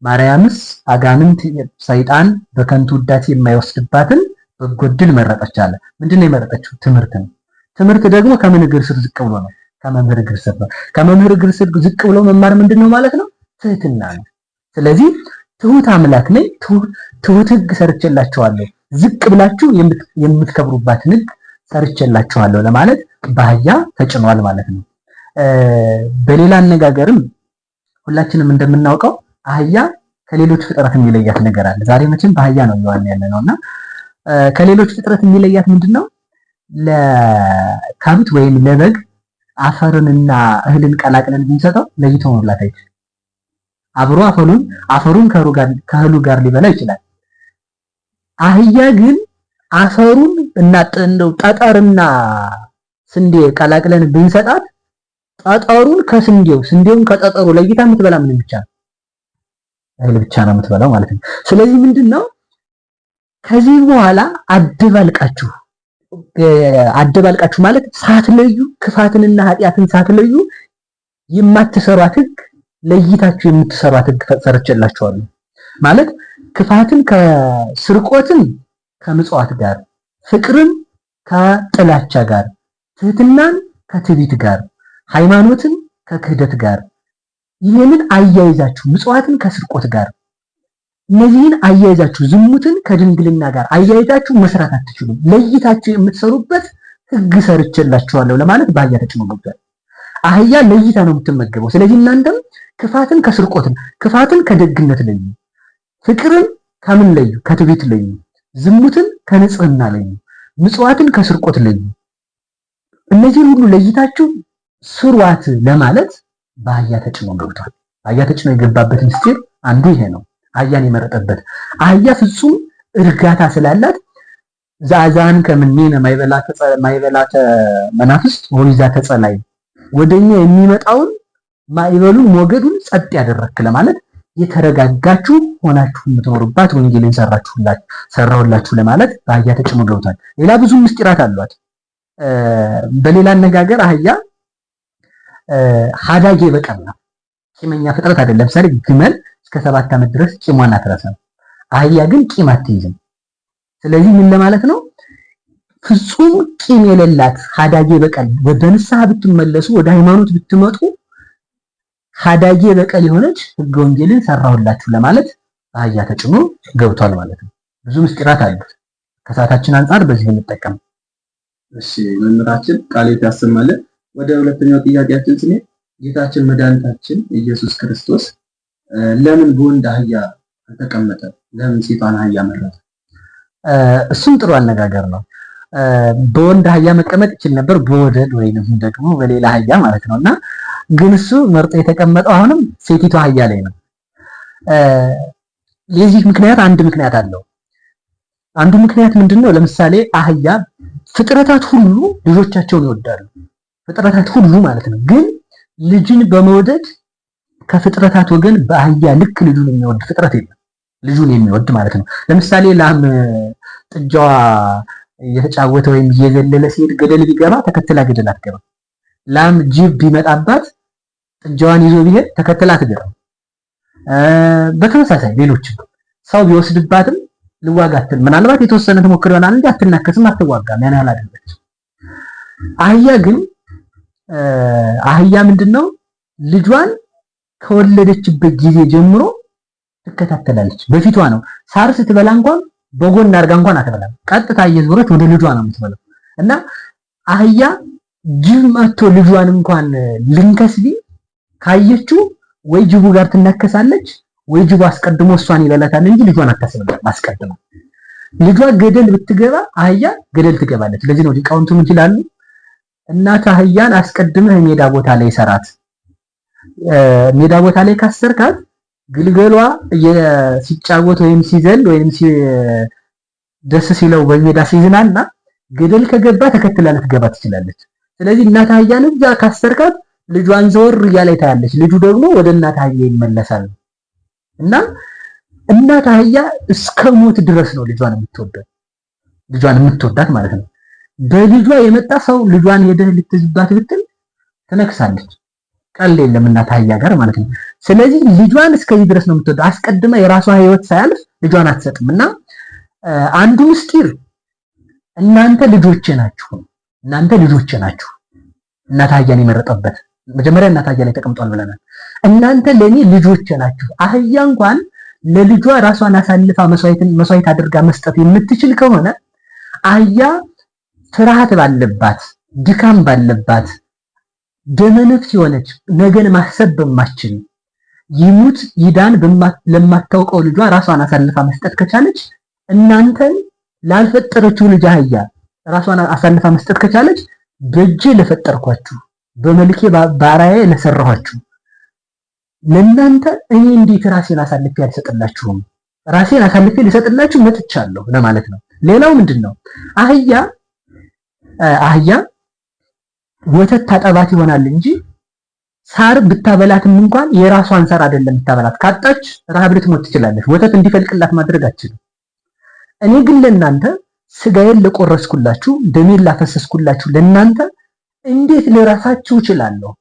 ማርያምስ አጋንንት ሰይጣን በከንቱ ውዳሴ የማይወስድባትን በጎ ዕድል መረጠች አለ። ምንድነው የመረጠችው? ትምህርት ነው። ትምህርት ደግሞ ከምን እግር ስር ዝቅ ብሎ ነው? ከመምህር እግር ስር ነው። ከመምህር እግር ስር ዝቅ ብሎ መማር ምንድነው ማለት ነው? ትህትና ነው። ስለዚህ ትሁት አምላክ ነኝ፣ ትሁት ሕግ ሰርቼላችኋለሁ፣ ዝቅ ብላችሁ የምትከብሩባትን ሕግ ሰርቼላችኋለሁ ለማለት በአህያ ተጭኗል ማለት ነው። በሌላ አነጋገርም ሁላችንም እንደምናውቀው አህያ ከሌሎች ፍጥረት የሚለያት ነገር አለ። ዛሬ መቼም በአህያ ነው እየዋልን ያለ ነውና ከሌሎች ፍጥረት የሚለያት ምንድነው? ለከብት ወይም ለበግ አፈርንና እህልን ቀላቅለን ብንሰጠው ለይቶ መብላት አይችልም። አብሮ አፈሩን ከእህሉ ጋር ሊበላ ይችላል። አህያ ግን አፈሩን እና ጠጠርና ስንዴ ቀላቅለን ብንሰጣት ጠጠሩን ስንዴውን ከጠጠሩ ለይታ የምትበላ ምን ብቻ ነው? እህል ብቻ ነው የምትበላው ማለት ነው። ስለዚህ ምንድነው ከዚህ በኋላ አደባልቃችሁ ማለት ሳትለዩ ክፋትንና ኃጢአትን ሳትለዩ የማትሰሯት ሕግ ለይታችሁ የምትሰሯት ሕግ ሰርቼላችኋለሁ ማለት ክፋትን ከስርቆትን ከምጽዋት ጋር፣ ፍቅርን ከጥላቻ ጋር፣ ትህትናን ከትዕቢት ጋር፣ ሃይማኖትን ከክህደት ጋር፣ ይህንን አያይዛችሁ ምጽዋትን ከስርቆት ጋር፣ እነዚህን አያይዛችሁ ዝሙትን ከድንግልና ጋር አያይዛችሁ መስራት አትችሉም። ለይታችሁ የምትሰሩበት ሕግ ሰርቼላችኋለሁ ለማለት በአህያ ተጭኖ ገብቷል። አህያ ለይታ ነው የምትመገበው። ስለዚህ እናንተም ክፋትን ከስርቆትን፣ ክፋትን ከደግነት ለዩ፣ ፍቅርን ከምን ለዩ? ከትዕቢት ለዩ፣ ዝሙትን ከንጽህና ለዩ፣ ምጽዋትን ከስርቆት ለዩ። እነዚህን ሁሉ ለይታችሁ ስሯት ለማለት በአህያ ተጭኖ ገብቷል። አህያ ተጭኖ የገባበት ምስጢር አንዱ ይሄ ነው። አህያን የመረጠበት አህያ ፍጹም እርጋታ ስላላት ዛዛን ከምኔነ ማይበላተ መናፍስት ወሪዛ ተጸላይ ወደኛ የሚመጣውን ማይበሉን ሞገዱን ጸጥ ያደረክ ለማለት የተረጋጋችሁ ሆናችሁ የምትኖሩባት ወንጌልን ሰራሁላችሁ ለማለት በአህያ ተጭኖ ገብቷል። ሌላ ብዙ ምስጢራት አሏት። በሌላ አነጋገር አህያ ሀዳጌ በቀል ናት። ቂመኛ ፍጥረት አይደለም። ለምሳሌ ግመል እስከ 7 ዓመት ድረስ ቂሟን አትረሳም። አህያ ግን ቂም አትይዝም። ስለዚህ ምን ለማለት ነው? ፍጹም ቂም የሌላት ሀዳጌ በቀል፣ ወደ ንስሐ ብትመለሱ ወደ ሃይማኖት ብትመጡ ሀዳጌ በቀል የሆነች ሕገ ወንጌልን ሰራሁላችሁ ለማለት አህያ ተጭኖ ገብቷል ማለት ነው። ብዙ ምስጢራት አሉት። ከሰዓታችን አንፃር በዚህ እንጠቀም። እሺ መምህራችን ቃሌት ያሰማልን። ወደ ሁለተኛው ጥያቄያችን ስንሄድ ጌታችን መድኃኒታችን ኢየሱስ ክርስቶስ ለምን በወንድ አህያ ተቀመጠ? ለምን ሴቷን አህያ መረጠ? እሱም ጥሩ አነጋገር ነው። በወንድ አህያ መቀመጥ ይችል ነበር፣ በወደድ ወይንም ደግሞ በሌላ አህያ ማለት ነውና ግን እሱ መርጦ የተቀመጠው አሁንም ሴቲቱ አህያ ላይ ነው። ለዚህ ምክንያት አንድ ምክንያት አለው። አንዱ ምክንያት ምንድነው? ለምሳሌ አህያ ፍጥረታት ሁሉ ልጆቻቸውን ይወዳሉ። ፍጥረታት ሁሉ ማለት ነው። ግን ልጅን በመውደድ ከፍጥረታት ወገን በአህያ ልክ ልጁን የሚወድ ፍጥረት የለም። ልጁን የሚወድ ማለት ነው። ለምሳሌ ላም ጥጃዋ እየተጫወተ ወይም እየዘለለ ሲሄድ ገደል ቢገባ ተከትላ ገደል አትገባ። ላም ጅብ ቢመጣባት ጥጃዋን ይዞ ቢሄድ ተከትላ አትገባ። በተመሳሳይ ሌሎችም ሰው ቢወስድባትም ልዋጋትን ምናልባት የተወሰነ ተሞክሮ ይሆናል እንጂ አትናከስም፣ አትዋጋም። ያን ያህል አይደለች። አህያ ግን አህያ ምንድነው ልጇን ከወለደችበት ጊዜ ጀምሮ ትከታተላለች። በፊቷ ነው። ሳር ስትበላ እንኳን በጎን አድርጋ እንኳን አትበላም። ቀጥታ እየዞረች ወደ ልጇ ነው የምትበላው። እና አህያ ጅብ መጥቶ ልጇን እንኳን ልንከስ ቢል ካየችው ወይ ጅቡ ጋር ትናከሳለች ወይ ጅቡ አስቀድሞ እሷን ይበላታል እንጂ ልጇን አታስበላም። አስቀድሞ ልጇ ገደል ብትገባ አህያ ገደል ትገባለች። ለዚህ ነው ሊቃውንቱ ምን ይላሉ? እናት አህያን አስቀድመህ ሜዳ ቦታ ላይ ሰራት። ሜዳ ቦታ ላይ ካሰርካት ግልገሏ ሲጫወት ወይም ሲዘል ወይም ደስ ሲለው በሜዳ ሲዝናና ገደል ከገባ ተከትላ ልትገባ ትችላለች። ስለዚህ እናት አህያን እዛ ካሰርካት ልጇን ዘወር እያለች ታያለች። ልጁ ደግሞ ወደ እናት አህያ ይመለሳል። እና እናት አህያ እስከ ሞት ድረስ ነው ልጇን የምትወዳት ማለት ነው። በልጇ የመጣ ሰው ልጇን ሄደህ ልትዝባት ብትል ትነክሳለች። ቀል የለም እናት አህያ ጋር ማለት ነው። ስለዚህ ልጇን እስከዚህ ድረስ ነው የምትወደው። አስቀድማ የራሷ ህይወት ሳያልፍ ልጇን አትሰጥም። እና አንዱ ምስጢር እናንተ ልጆቼ ናችሁ። እናት አህያን የመረጠበት መጀመሪያ እናት አህያ ላይ ተቀምጧል ብለናል። እናንተ ለኔ ልጆቼ ናችሁ። አህያ እንኳን ለልጇ ራሷን አሳልፋ መስዋዕት አድርጋ መስጠት የምትችል ከሆነ አህያ ፍርሃት ባለባት፣ ድካም ባለባት፣ ደመነፍስ የሆነች ነገን ማሰብ በማችል ይሙት ይዳን ለማታውቀው ልጇ ራሷን አሳልፋ መስጠት ከቻለች እናንተን ላልፈጠረችው ልጅ አህያ ራሷን አሳልፋ መስጠት ከቻለች በእጄ ለፈጠርኳችሁ በመልኬ ባራዬ ለሰራኋችሁ ለእናንተ እኔ እንዴት ራሴን አሳልፌ አልሰጥላችሁም? ራሴን አሳልፌ ልሰጥላችሁ መጥቻለሁ ለማለት ነው። ሌላው ምንድነው? አህያ ወተት ታጠባት ይሆናል እንጂ ሳር ብታበላትም እንኳን የራሷን ሳር አይደለም ብታበላት። ካጣች ረሃብ ልትሞት ትችላለች። ወተት እንዲፈልቅላት ማድረግ አትችልም። እኔ ግን ለእናንተ ስጋዬን ለቆረስኩላችሁ ደሜን ላፈሰስኩላችሁ ለእናንተ እንዴት ልረሳችሁ እችላለሁ?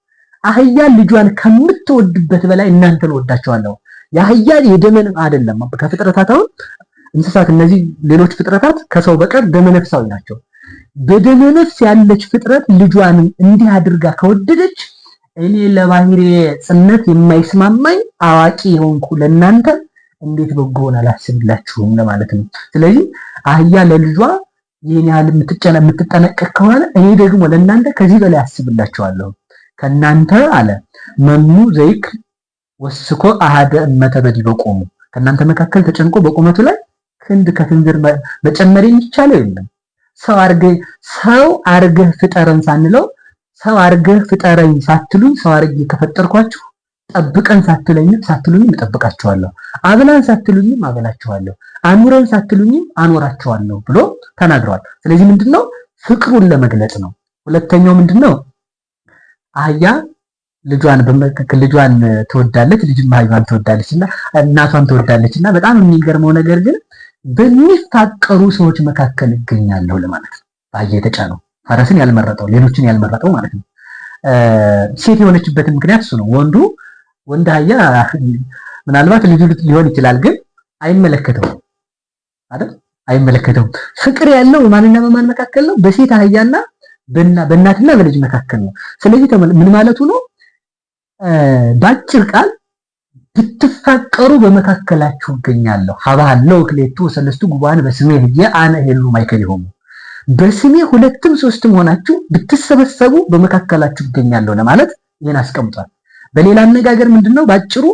አህያ ልጇን ከምትወድበት በላይ እናንተን ወዳችኋለሁ። የአህያ የደመን አይደለም። ከፍጥረታት አሁን እንስሳት እነዚህ ሌሎች ፍጥረታት ከሰው በቀር ደመነፍሳዊ ናቸው። በደመነፍስ ያለች ፍጥረት ልጇን እንዲህ አድርጋ ከወደደች እኔ ለባህሪ ጽነት የማይስማማኝ አዋቂ የሆንኩ ለእናንተ እንዴት በጎን አላስብላችሁም ለማለት ነው። ስለዚህ አህያ ለልጇ ይህን ያህል የምትጠነቀቅ ከሆነ እኔ ደግሞ ለእናንተ ከዚህ በላይ አስብላችኋለሁ። ከእናንተ አለ መኑ ዘይክ ወስኮ አሃደ እመተ በዲበቆሙ ከእናንተ መካከል ተጨንቆ በቁመቱ ላይ ክንድ ከክንዝር መጨመር የሚቻለው የለም። ሰው አርገህ ፍጠረን ሳንለው ሰው አርገህ ፍጠረኝ ሳትሉኝ ሰው አርጌ ከፈጠርኳችሁ ጠብቀን ሳትሉኝም እጠብቃችኋለሁ፣ አብላን ሳትሉኝም አበላችኋለሁ፣ አኑረን ሳትሉኝም አኖራችኋለሁ ብሎ ተናግሯል። ስለዚህ ምንድነው ፍቅሩን ለመግለጽ ነው። ሁለተኛው ምንድነው አህያ ልጇን ትወዳለች፣ ልጅም አህያዋን ትወዳለችና እናቷን ትወዳለችና በጣም የሚገርመው ነገር ግን በሚፋቀሩ ሰዎች መካከል ይገኛለሁ ለማለት ነው። አህያ የተጫነው ፈረስን ያልመረጠው ሌሎችን ያልመረጠው ማለት ነው። ሴት የሆነችበትን ምክንያት እሱ ነው። ወንድ አህያ ምናልባት ልጁ ሊሆን ይችላል፣ ግን አይመለከተውም አይደል? አይመለከተውም። ፍቅር ያለው በማንና በማን መካከል ነው? በሴት አህያና በእናትና በልጅ መካከል ነው። ስለዚህ ምን ማለቱ ነው? ባጭር ቃል ብትፋቀሩ በመካከላችሁ እገኛለሁ። ሀባለው ክሌቱ ሰለስቱ ጉባን በስሜ ህየ አነ ሄሉ ማይከሊሆሙ በስሜ ሁለትም ሶስትም ሆናችሁ ብትሰበሰቡ በመካከላችሁ እገኛለሁ ለማለት ይሄን አስቀምጧል። በሌላ አነጋገር ምንድነው? ባጭሩ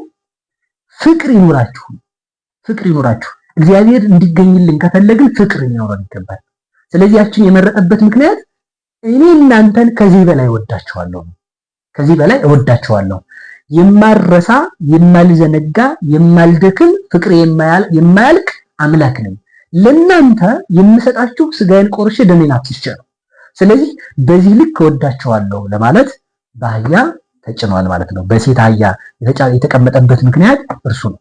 ፍቅር ይኖራችሁ። እግዚአብሔር እንዲገኝልን ከፈለግን ፍቅር ሊኖረን ይገባል። ስለዚህ ያችን የመረጠበት ምክንያት እኔ እናንተን ከዚህ በላይ ወዳችኋለሁ። ከዚህ በላይ እወዳቸዋለሁ። የማረሳ የማልዘነጋ የማልደክም ፍቅር የማያልቅ አምላክ ነኝ። ለእናንተ የምሰጣችሁ ስጋዬን ቆርሼ ደሜን አፍስሼ ነው። ስለዚህ በዚህ ልክ እወዳቸዋለሁ ለማለት በአህያ ተጭኗል ማለት ነው። በሴት አህያ የተቀመጠበት ምክንያት እርሱ ነው።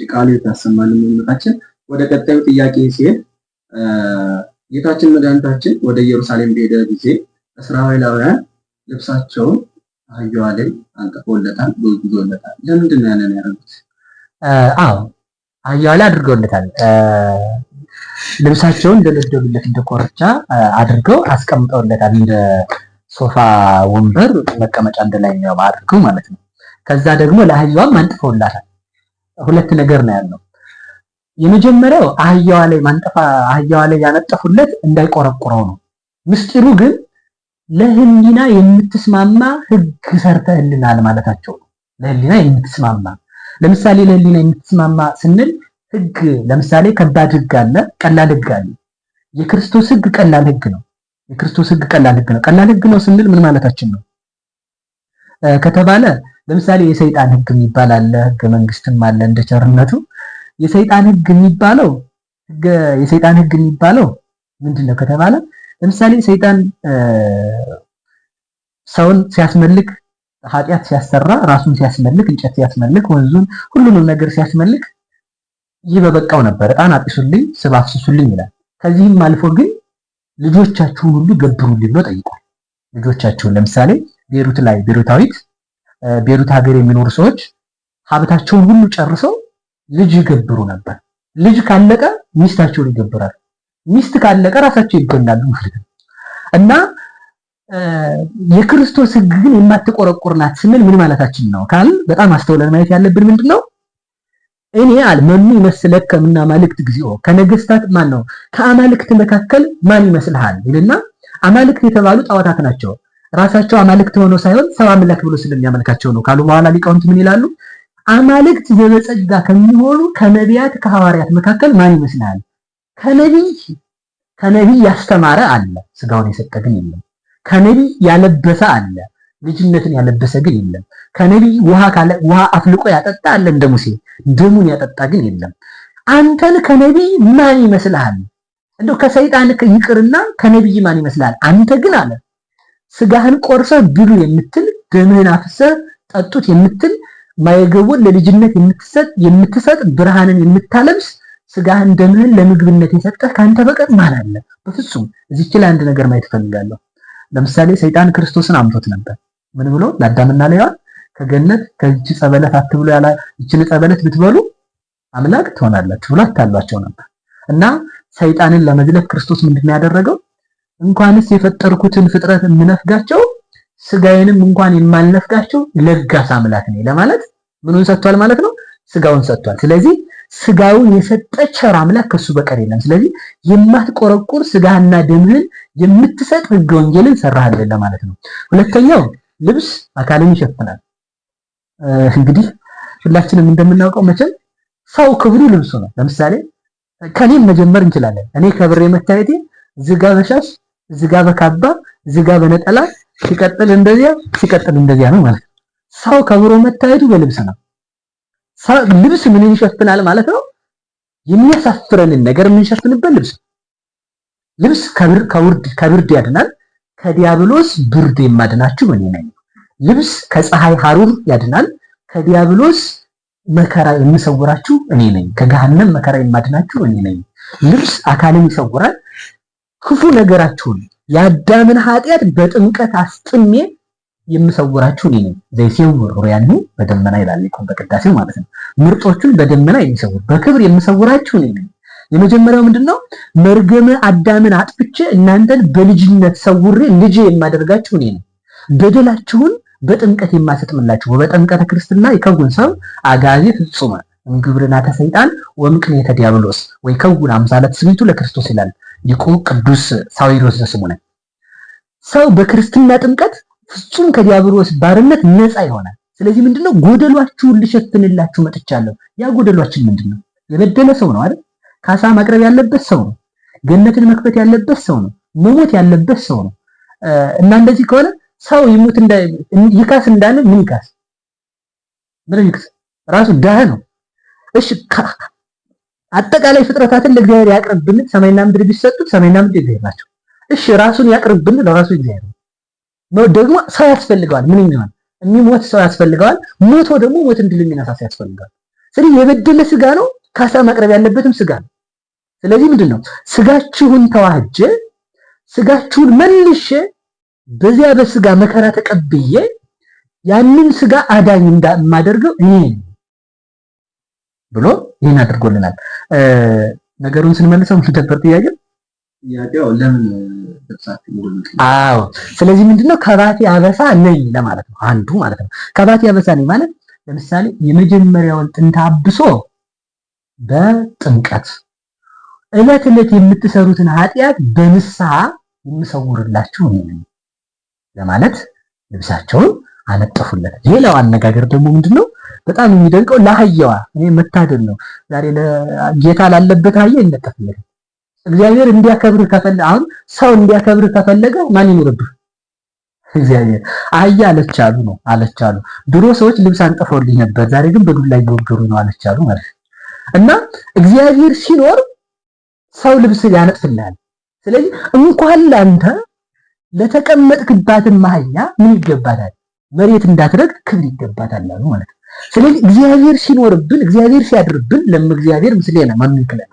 ቃሉ የታሰማልን መምጣችን ወደ ቀጣዩ ጥያቄ ሲሄድ ጌታችን መድኃኒታችን ወደ ኢየሩሳሌም በሄደ ጊዜ እስራኤላውያን ልብሳቸውን አህያዋ ላይ አንጥፈውለታል፣ ጎዝጉዘውለታል። ለምንድን ነው ያንን ያደረጉት? አዎ አህያዋ ላይ አድርገውለታል። ልብሳቸውን እንደለደሉለት እንደ ኮርቻ አድርገው አስቀምጠውለታል። እንደ ሶፋ ወንበር መቀመጫ እንደላይኛው አድርገው ማለት ነው። ከዛ ደግሞ ለአህያዋም አንጥፈውላታል። ሁለት ነገር ነው ያለው። የመጀመሪያው አህያዋ ላይ ያነጠፉለት እንዳይቆረቁረው ነው። ምስጢሩ ግን ለህሊና የምትስማማ ህግ ሰርተህልናል ማለታቸው ነው። ለህሊና የምትስማማ ለምሳሌ ለህሊና የምትስማማ ስንል ህግ ለምሳሌ ከባድ ህግ አለ፣ ቀላል ህግ አለ። የክርስቶስ ህግ ቀላል ህግ ነው። የክርስቶስ ህግ ቀላል ህግ ነው። ቀላል ህግ ነው ስንል ምን ማለታችን ነው ከተባለ ለምሳሌ የሰይጣን ህግ የሚባል አለ፣ ህገ መንግስትም አለ እንደ ቸርነቱ። የሰይጣን ህግ የሚባለው ምንድነው ከተባለ ለምሳሌ ሰይጣን ሰውን ሲያስመልክ ኃጢአት ሲያሰራ ራሱን ሲያስመልክ እንጨት ሲያስመልክ ወንዙን ሁሉንም ነገር ሲያስመልክ ይህ በበቃው ነበር፣ ዕጣን አጢሱልኝ ስብ አፍስሱልኝ ይላል። ከዚህም አልፎ ግን ልጆቻችሁን ሁሉ ገብሩልኝ ብሎ ጠይቋል። ልጆቻችሁን ለምሳሌ ቤሩት ሀገር የሚኖሩ ሰዎች ሀብታቸውን ሁሉ ጨርሰው ልጅ ይገብሩ ነበር። ልጅ ካለቀ ሚስታቸውን ይገብራሉ። ሚስት ካለቀ ራሳቸው ይገናሉ ማለት ነው። እና የክርስቶስ ህግ ግን የማትቆረቁር ናት ስንል ምን ማለታችን ነው ካል በጣም አስተውለን ማየት ያለብን ምንድነው? እኔ አልመኑ ይመስለከ ምና ማልክት ግዚኦ ከነገስታት ማን ነው ከአማልክት መካከል ማን ይመስልሃል ይልና አማልክት የተባሉ ጣዖታት ናቸው። ራሳቸው አማልክት ሆነው ሳይሆን ሰው አምላክ ብሎ ስለሚያመልካቸው ነው ካሉ በኋላ ሊቃውንት ምን ይላሉ? አማልክት ዘበጸጋ ከሚሆኑ ከነቢያት ከሐዋርያት መካከል ማን ይመስልሃል? ከነቢይ ያስተማረ አለ፣ ስጋውን የሰጠ ግን የለም። ከነቢይ ያለበሰ አለ፣ ልጅነትን ያለበሰ ግን የለም። ከነቢይ ውሃ አፍልቆ ያጠጣ አለ እንደ ሙሴ፣ ደሙን ያጠጣ ግን የለም። አንተን ከነቢይ ማን ይመስልሃል? እንደው ከሰይጣን ይቅርና ከነቢይ ማን ይመስልሃል? አንተ ግን አለ ስጋህን ቆርሰ ብሉ የምትል ደምህን አፍሰ ጠጡት የምትል ማየገቡን ለልጅነት የምትሰጥ ብርሃንን የምታለብስ ስጋህን ደምህን ለምግብነት የሰጠህ ካንተ በቀር ማን አለ? በፍጹም። እዚች ላይ አንድ ነገር ማየት ፈልጋለሁ። ለምሳሌ ሰይጣን ክርስቶስን አምቶት ነበር። ምን ብሎ ለአዳምና ለሔዋን ከገነት ከእጅ ጸበለት አትብሉ ያላ እችን ጸበለት ብትበሉ አምላክ ትሆናላችሁ ብሎ አታሏቸው ነበር። እና ሰይጣንን ለመዝለፍ ክርስቶስ ምንድነው ያደረገው? እንኳንስ የፈጠርኩትን ፍጥረት የምነፍጋቸው ስጋዬንም እንኳን የማልነፍጋቸው ለጋስ አምላክ ነኝ ለማለት ምኑን ሰጥቷል ማለት ነው? ስጋውን ሰጥቷል። ስለዚህ ስጋውን የሰጠ ቸር አምላክ ከሱ በቀር የለም። ስለዚህ የማትቆረቁር ስጋህና ደምህን የምትሰጥ ሕገ ወንጌልን ሰራህልን ለማለት ነው። ሁለተኛው ልብስ አካልን ይሸፍናል። እንግዲህ ሁላችንም እንደምናውቀው መቼም ሰው ክብሩ ልብሱ ነው። ለምሳሌ ከኔም መጀመር እንችላለን። እኔ ከብሬ መታየቴ ዝጋ በሻሽ ዝጋ በካባ ዝጋ በነጠላ ሲቀጥል እንደዚያ ነው ማለት ነው። ሰው ከብሮ መታየቱ በልብስ ነው። ልብስ ምን ይሸፍናል ማለት ነው? የሚያሳፍረንን ነገር የምንሸፍንበት ልብስ። ልብስ ከብርድ ያድናል። ከዲያብሎስ ብርድ የማድናችሁ እኔ ነኝ። ልብስ ከፀሐይ ሐሩር ያድናል። ከዲያብሎስ መከራ የምሰውራችሁ እኔ ነኝ። ከገሃነም መከራ የማድናችሁ እኔ ነኝ። ልብስ አካልን ይሰውራል። ክፉ ነገራችሁን የአዳምን ኃጢአት በጥምቀት አስጥሜ የምሰውራችሁ እኔ ነኝ። ዘይሴውር ሩያኒ በደመና ይላል ሊቁን በቅዳሴው ማለት ነው። ምርጦቹን በደመና የሚሰውር በክብር የምሰውራችሁ እኔ ነኝ። የመጀመሪያው ምንድነው? መርገመ አዳምን አጥፍቼ እናንተን በልጅነት ሰውሬ ልጅ የማደርጋችሁ እኔ ነኝ። በደላችሁን በጥምቀት የማሰጥምላችሁ በጥምቀተ ክርስትና ይከውን ሰው አጋዚ ፍጹመ እንግብርናተ ሰይጣን ወምቅኔተ ዲያብሎስ ወይ ከውን አምሳለ ትስብእቱ ለክርስቶስ ይላል ሊቁ ቅዱስ ሳዊሮስ ዘስሙነ። ሰው በክርስትና ጥምቀት ፍጹም ከዲያብሎስ ባርነት ነፃ ይሆናል። ስለዚህ ምንድነው? ጎደሏችሁን ልሸፍንላችሁ መጥቻለሁ። ያ ጎደሏችን ምንድነው? የበደለ ሰው ነው አይደል? ካሳ ማቅረብ ያለበት ሰው ነው። ገነትን መክፈት ያለበት ሰው ነው። መሞት ያለበት ሰው ነው። እና እንደዚህ ከሆነ ሰው ይሙት ይካስ እንዳለ ምን ይካስ? ምን ይካስ? ራሱ ደሃ ነው። እሺ አጠቃላይ ፍጥረታትን ለእግዚአብሔር ያቅርብን። ሰማይና ምድር ቢሰጡት ሰማይና ምድር እግዚአብሔር ናቸው። እሺ ራሱን ያቅርብን፣ ለራሱ እግዚአብሔር ነው። ደግሞ ሰው ያስፈልገዋል። ምን ይሆን? የሚሞት ሰው ያስፈልገዋል። ሞቶ ደግሞ ሞት እንድል የሚነሳ ሰው ያስፈልገዋል። ስለዚህ የበደለ ስጋ ነው ካሳ ማቅረብ ያለበትም ስጋ ነው። ስለዚህ ምንድነው ስጋችሁን ተዋህጀ ስጋችሁን መልሼ በዚያ በስጋ መከራ ተቀብዬ ያንን ስጋ አዳኝ እንደማደርገው እኔ ብሎ ይሄን አድርጎልናል። ነገሩን ስንመልሰው ምን ነበር ጥያቄው? ለምን ተጻፈ? አዎ ስለዚህ ምንድነው ከባቴ አበሳ ነኝ ለማለት ነው። አንዱ ማለት ነው ከባቴ አበሳ ነኝ ማለት ለምሳሌ የመጀመሪያውን ጥንተ አብሶ በጥምቀት ዕለት ዕለት የምትሰሩትን ኃጢአት በንስሐ የምሰውርላችሁ ነኝ ለማለት ልብሳቸውን አነጠፉለት። ሌላው አነጋገር ደግሞ ምንድነው በጣም የሚደንቀው ለአህያዋ እኔ መታደል ነው። ዛሬ ለጌታ ላለበት አህያ ይነጠፍለት። እግዚአብሔር እንዲያከብርህ ከፈለገ አሁን ሰው እንዲያከብርህ ከፈለገ ማን ይኖርብህ? እግዚአብሔር። አህያ አለቻሉ ነው አለቻሉ። ድሮ ሰዎች ልብስ አንጥፈውልኝ ነበር፣ ዛሬ ግን በዱላ እየወገሩ ነው አለቻሉ ማለት እና እግዚአብሔር ሲኖር ሰው ልብስ ያነጥፍልሃል። ስለዚህ እንኳን ላንተ ለተቀመጥክባትን አህያ ምን ይገባታል? መሬት እንዳትረግጥ ክብር ይገባታል አሉ ማለት ነው። ስለዚህ እግዚአብሔር ሲኖርብን እግዚአብሔር ሲያድርብን እግዚአብሔር ምስሌነ ማን ይከለል?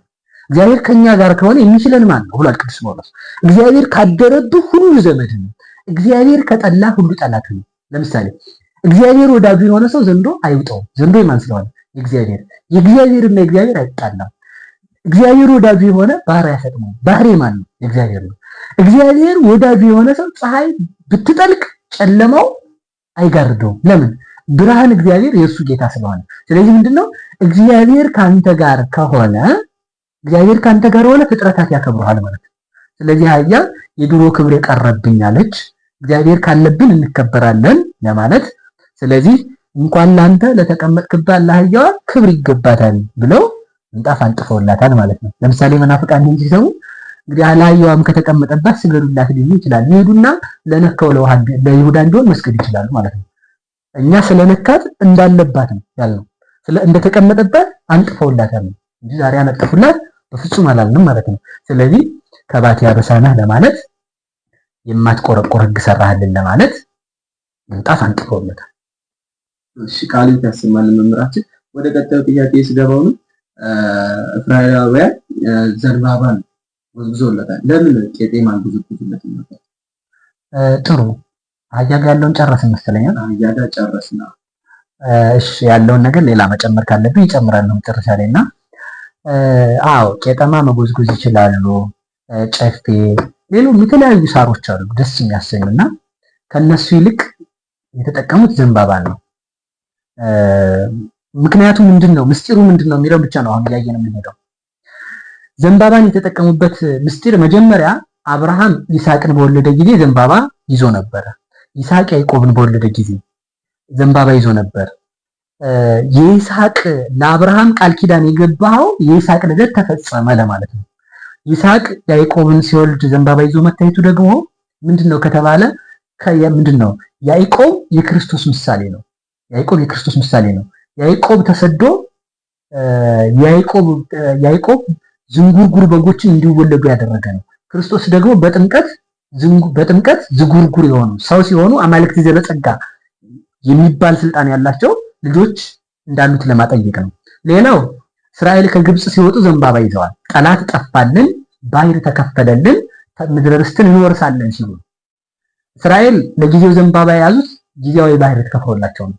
እግዚአብሔር ከኛ ጋር ከሆነ የሚችለን ማን ነው? ሁሉ ቅዱስ ጳውሎስ እግዚአብሔር ካደረብህ ሁሉ ዘመድ ነው፣ እግዚአብሔር ከጠላ ሁሉ ጠላት ነው። ለምሳሌ እግዚአብሔር ወዳጁ የሆነ ሰው ዘንዶ አይውጠው። ዘንዶ የማን ስለሆነ? የእግዚአብሔር። የእግዚአብሔርና የእግዚአብሔር አይጣላም። እግዚአብሔር ወዳጁ የሆነ ባህር አያሰጥመው። ባህር ማን ነው? የእግዚአብሔር ነው። እግዚአብሔር ወዳጁ የሆነ ሰው ፀሐይ ብትጠልቅ ጨለማው አይጋርደውም። ለምን? ብርሃን እግዚአብሔር የእሱ ጌታ ስለሆነ። ስለዚህ ምንድነው እግዚአብሔር ካንተ ጋር ከሆነ እግዚአብሔር ካንተ ጋር ሆነ ፍጥረታት ያከብሩሃል ማለት ነው። ስለዚህ አህያ የድሮ ክብር የቀረብኝ አለች። እግዚአብሔር ካለብን እንከበራለን ለማለት። ስለዚህ እንኳን ላንተ ለተቀመጥክባት ለአህያዋ ክብር ይገባታል ብለው ምንጣፍ አንጥፈውላታል ማለት ነው። ለምሳሌ መናፍቃን እንጂ ሲሰሙ እንግዲህ ለአህያዋም ከተቀመጠባት ስገዱላት ሊሉ ይችላል። ይሄዱና ለነካው ለይሁዳ እንዲሆን መስገድ ይችላሉ ማለት ነው። እኛ ስለነካት እንዳለባት ነው ያልነው። እንደተቀመጠባት አንጥፈውላታል እንጂ ዛሬ አነጠፉላት በፍጹም አላልንም ማለት ነው። ስለዚህ ከባቴ አበሳነህ ለማለት የማትቆረቆር ሕግ ሰራህልን ለማለት ምንጣፍ አንጥፈውላታል። እሺ ቃልን ያሰማልን መምህራችን። ወደ ቀጣዩ ጥያቄ ስገባው ነው እስራኤላውያን ዘንባባን ጎዝጉዘውለታል። ለምን ቄጤማን ጎዝጉዘውለት ነበር? ጥሩ አህያ ጋር ያለውን ጨረስን መሰለኛል። አህያ ጋር ጨረስና እሺ ያለውን ነገር ሌላ መጨመር ካለብኝ ይጨምራለሁ መጨረሻ ላይና አዎ ቄጠማ መጎዝጎዝ ይችላሉ። ጨፌ፣ ሌሎች የተለያዩ ሳሮች አሉ ደስ የሚያሰኙና ከነሱ ይልቅ የተጠቀሙት ዘንባባን ነው። ምክንያቱም ምንድነው ምስጢሩ ምንድነው የሚለው ብቻ ነው አሁን እያየን የምንሄደው። ዘንባባን የተጠቀሙበት ምስጢር መጀመሪያ አብርሃም ይስሐቅን በወለደ ጊዜ ዘንባባ ይዞ ነበር። ይስሐቅ ያዕቆብን በወለደ ጊዜ ዘንባባ ይዞ ነበር። የይስሐቅ ለአብርሃም ቃል ኪዳን የገባው የይስሐቅ ልደት ተፈጸመ ለማለት ነው። ይስሐቅ ያዕቆብን ሲወልድ ዘንባባ ይዞ መታየቱ ደግሞ ምንድነው ከተባለ ምንድነው ያዕቆብ የክርስቶስ ምሳሌ ነው። ያዕቆብ የክርስቶስ ምሳሌ ነው። ያዕቆብ ተሰዶ ያዕቆብ ዝንጉርጉር በጎችን እንዲወለዱ ያደረገ ነው። ክርስቶስ ደግሞ በጥምቀት ዝጉርጉር የሆኑ ሰው ሲሆኑ አማልክት ዘበጸጋ የሚባል ስልጣን ያላቸው ልጆች እንዳሉት ለማጠየቅ ነው። ሌላው እስራኤል ከግብጽ ሲወጡ ዘንባባ ይዘዋል። ጠላት ጠፋልን፣ ባህር ተከፈለልን፣ ምድረ ርስትን እንወርሳለን ሲሉ እስራኤል ለጊዜው ዘንባባ የያዙት ጊዜያዊ ባህር ተከፈለላቸው ነው።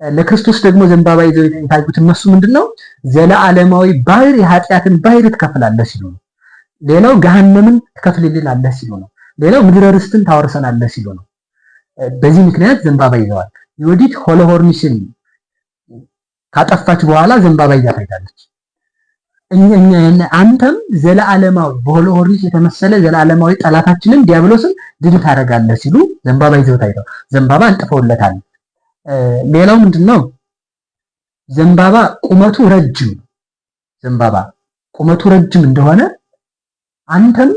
ለክርስቶስ ደግሞ ዘንባባ ይዘው የታዩት እነሱ ምንድነው ዘለዓለማዊ ባህር የኃጢአትን ባህር ትከፍላለህ ሲሉ ነው። ሌላው ገሃነምን ትከፍልልናለህ ሲሉ ነው። ሌላው ምድረ ርስትን ታወርሰናለህ ሲሉ ነው። በዚህ ምክንያት ዘንባባ ይዘዋል። ዮዲት ሆሎሆርኒስን ካጠፋች በኋላ ዘንባባ ይዛ ታይታለች። አንተም ዘለዓለማዊ በሆሎሆርኒስ የተመሰለ ዘለዓለማዊ ጠላታችንን ዲያብሎስን ድል ታደርጋለህ ሲሉ ዘንባባ ይዘው ታይተው ዘንባባ አንጥፈውለታል። ሌላው ምንድነው ዘንባባ ቁመቱ ረጅም እንደሆነ አንተም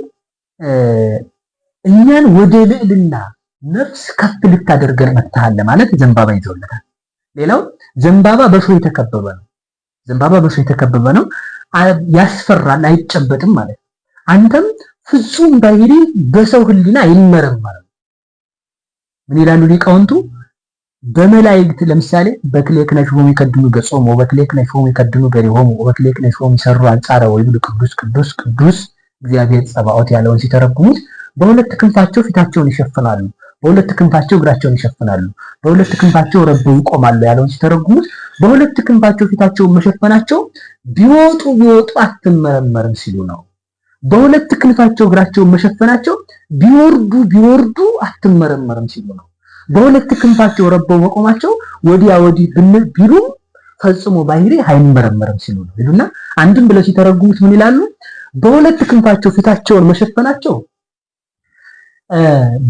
እኛን ወደ ልዕልና ነፍስ ከፍ ልታደርገን መጥተሃል ማለት ዘንባባ ይዘውለታል። ሌላው ዘንባባ በእሾህ የተከበበ ነው። ዘንባባ በእሾህ የተከበበ ነው፣ ያስፈራል፣ አይጨበጥም ማለት ነው። አንተም ፍጹም ባህሪ በሰው ሕሊና አይመረመርም። ምን ይላሉ ሊቃውንቱ? በመላእክት ለምሳሌ በክሌክ ነሽሆሙ ይከድኑ ገጾሙ ወበክሌክ ነሽሆሙ ይከድኑ ገሪሆሙ ወበክሌክ ነሽሆሙ ይሰሩ አንጻረ ወይብሉ ቅዱስ ቅዱስ ቅዱስ እግዚአብሔር ጸባኦት ያለውን ሲተረጉሙት በሁለት ክንፋቸው ፊታቸውን ይሸፍናሉ፣ በሁለት ክንፋቸው እግራቸውን ይሸፍናሉ፣ በሁለት ክንፋቸው ረበው ይቆማሉ ያለውን ሲተረጉሙት በሁለት ክንፋቸው ፊታቸውን መሸፈናቸው ቢወጡ አትመረመርም ሲሉ ነው። በሁለት ክንፋቸው እግራቸውን መሸፈናቸው ቢወርዱ አትመረመርም ሲሉ ነው። በሁለት ክንፋቸው ረበው መቆማቸው ወዲያ ወዲህ ቢሉም ፈጽሞ ባህሪ አይመረመርም ሲሉ ነው ይሉና አንድም ብለው ሲተረጉሙት ምን ይላሉ? በሁለት ክንፋቸው ፊታቸውን መሸፈናቸው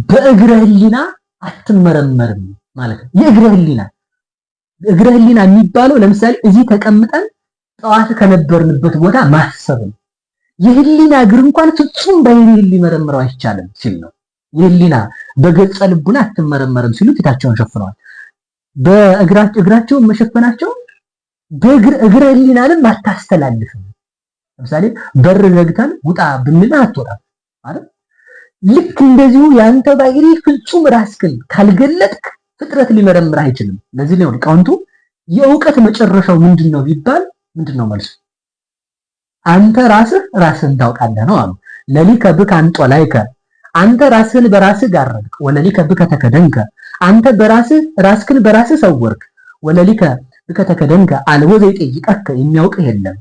በእግረ ሕሊና አትመረመርም ማለት ነው። የእግረ ሕሊና የሚባለው ለምሳሌ እዚህ ተቀምጠን ጠዋት ከነበርንበት ቦታ ማሰብ ነው። የሕሊና እግር እንኳን ፍጹም ባህሪ ሊመረምረው አይቻልም ሲል ነው። የሕሊና በገጸ ልቡና አትመረመርም ሲሉ ፊታቸውን ሸፍነዋል። እግራቸውን መሸፈናቸው እግረ ሕሊናንም አታስተላልፍም። ለምሳሌ በር ዘግተን ውጣ ብንል አትወጣም አይደል? ልክ እንደዚሁ ያንተ ባህሪ ፍጹም ራስህን ካልገለጥክ ፍጥረት ሊመረምር አይችልም። ለዚህ ነው ሊቃውንቱ የእውቀት መጨረሻው ምንድነው ቢባል ምንድነው መልሱ? አንተ ራስህን ታውቃለህ ነው አሉ። ለሊከ ብከ አንጦላይከ፣ አንተ ራስህን በራስህ ጋረድክ። ወለሊከ ብከ ተከደንከ፣ አንተ ራስህን በራስህ ሰወርክ። ወለሊከ ብከ ተከደንከ፣ አልቦ ዘይጠይቀከ፣ የሚያውቅህ የለም።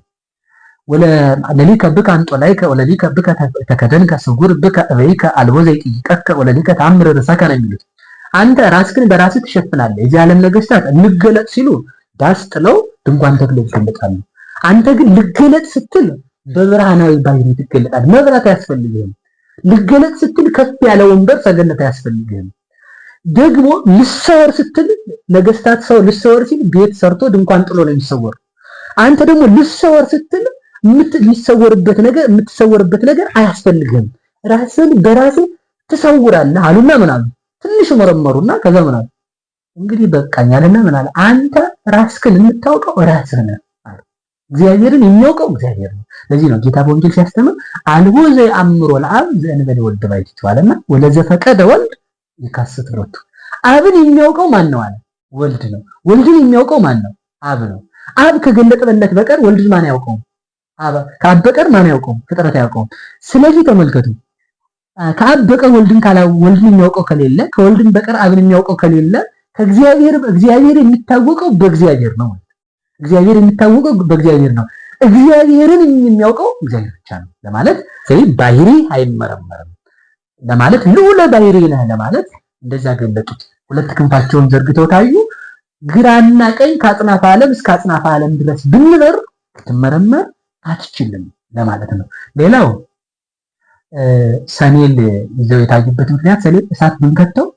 ወለሊከ ብከ አንጦላይከ ወለሊከ ብከ ተከደንከ፣ ስጉር ብከ እበይከ፣ አልቦ ዘይጠይቀከ፣ ወለሊከ ተአምር ርእሰከ ነው የሚሉት። አንተ ራስህን በራስህ ትሸፍናለህ። የዚህ ዓለም ነገስታት እንገለጥ ሲሉ ዳስ ጥለው ድንኳን ተክለው ይገለጣሉ። አንተ ግን ልገለጥ ስትል በብርሃናዊ ባህሪ ትገለጣለህ። መብራት አያስፈልግህም። ልገለጥ ስትል ከፍ ያለ ወንበር ሰገነት አያስፈልግህም። ደግሞ ልሰወር ስትል ነገስታት ሰው ልሰወር ሲል ቤት ሰርቶ ድንኳን ጥሎ ነው የሚሰወር። አንተ ደግሞ ልሰወር ስትል የምትሰወርበት ነገር አያስፈልግህም። ራስን በራስህ ትሰውራለህ አሉና ምን አሉ? ትንሽ መረመሩና ከዛ ምን አሉ? እንግዲህ በቃኛልና ምን አለ? አንተ ራስህን የምታውቀው ራስህ ነህ። እግዚአብሔርን የሚያውቀው እግዚአብሔር ነው። ለዚህ ነው ጌታ በወንጌል ሲያስተምር አልቦ ዘየአምሮ ለአብ ዘእንበለ ወልድ ባሕቲቱ አለና ወለዘፈቀደ ወልድ ይካስት ሎቱ። አብን የሚያውቀው ማን ነው አለ? ወልድ ነው። ወልድን የሚያውቀው ማን ነው? አብ ነው። አብ ከገለጠለት በቀር ወልድን ማን ያውቀው? ከአብ በቀር ማን ያውቀው? ፍጥረት ያውቀው። ስለዚህ ተመልከቱ፣ ከአብ በቀር ወልድን የሚያውቀው ከሌለ፣ ከወልድን በቀር አብን የሚያውቀው ከሌለ እግዚአብሔር የሚታወቀው በእግዚአብሔር ነው። እግዚአብሔር የሚታወቀው በእግዚአብሔር ነው። እግዚአብሔርን የሚያውቀው እግዚአብሔር ብቻ ነው ለማለት ስለዚህ ባህሪ አይመረመርም ለማለት ልዑለ ባህሪ ነህ ለማለት እንደዛ ገለጡት። ሁለት ክንፋቸውን ዘርግተው ታዩ። ግራና ቀኝ ከአጽናፈ ዓለም እስከ አጽናፈ ዓለም ድረስ ብንበር ትመረመር አትችልም ለማለት ነው። ሌላው ሰኔል ይዘው የታዩበት ምክንያት ሰኔል እሳት ብንከተው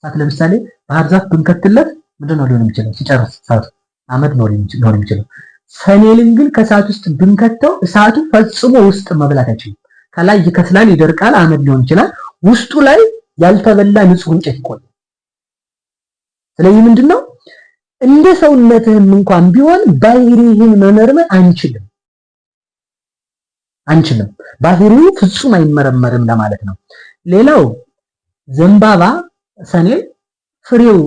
ለምሳሌ ባህር ዛፍ ብንከትለት ምንድነው ሊሆን የሚችለው? ሲጨርስ እሳቱ አመድ ነው ሊሆን የሚችለው። ሰኔልን ግን ከእሳት ውስጥ ብንከተው እሳቱ ፈጽሞ ውስጥ መብላት አይችልም። ከላይ ይከስላል፣ ይደርቃል፣ አመድ ሊሆን ይችላል። ውስጡ ላይ ያልተበላ ንጹህ እንጨት ይቆያል። ስለዚህ ምንድነው እንደ ሰውነትህም እንኳን ቢሆን ባህሪህን መመርመር አንችልም። ባህሪው ፍጹም አይመረመርም ለማለት ነው። ሌላው ዘንባባ ሰኔል ፍሬው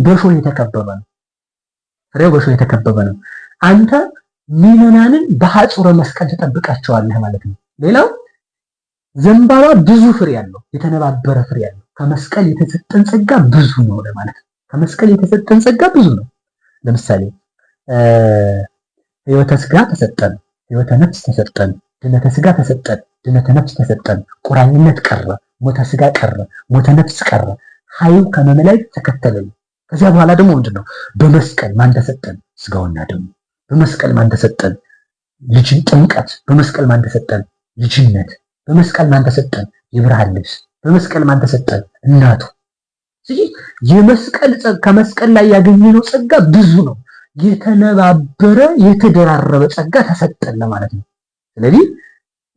በእሾህ የተከበበ ነው። አንተ ምዕመናንን በሐጹረ መስቀል ተጠብቃቸዋለህ ማለት ነው። ሌላው ዘንባባ ብዙ ፍሬ ያለው የተነባበረ ፍሬ ያለው ከመስቀል የተሰጠን ጸጋ ብዙ ነው ለማለት ነው። ከመስቀል የተሰጠን ጸጋ ብዙ ነው። ለምሳሌ ሕይወተ ሥጋ ተሰጠን፣ ሕይወተ ነፍስ ተሰጠን፣ ድነተ ሥጋ ተሰጠን፣ ድነተ ነፍስ ተሰጠን። ቁራኝነት ቀረ፣ ሞተ ሥጋ ቀረ፣ ሞተ ነፍስ ቀረ። ኃይል ከመመላእክት ተከተለን። ከዚያ በኋላ ደግሞ ምንድነው? በመስቀል ማን ተሰጠን? ሥጋውና ደሙ። በመስቀል ማን ተሰጠን? ልጅን ጥምቀት። በመስቀል ማን ተሰጠን? ልጅነት። በመስቀል ማን ተሰጠን? የብርሃን ልብስ። በመስቀል ማን ተሰጠን? እናቱ። ስለዚህ ከመስቀል ላይ ያገኘነው ጸጋ ብዙ ነው። የተነባበረ የተደራረበ ጸጋ ተሰጠን ለማለት ነው። ስለዚህ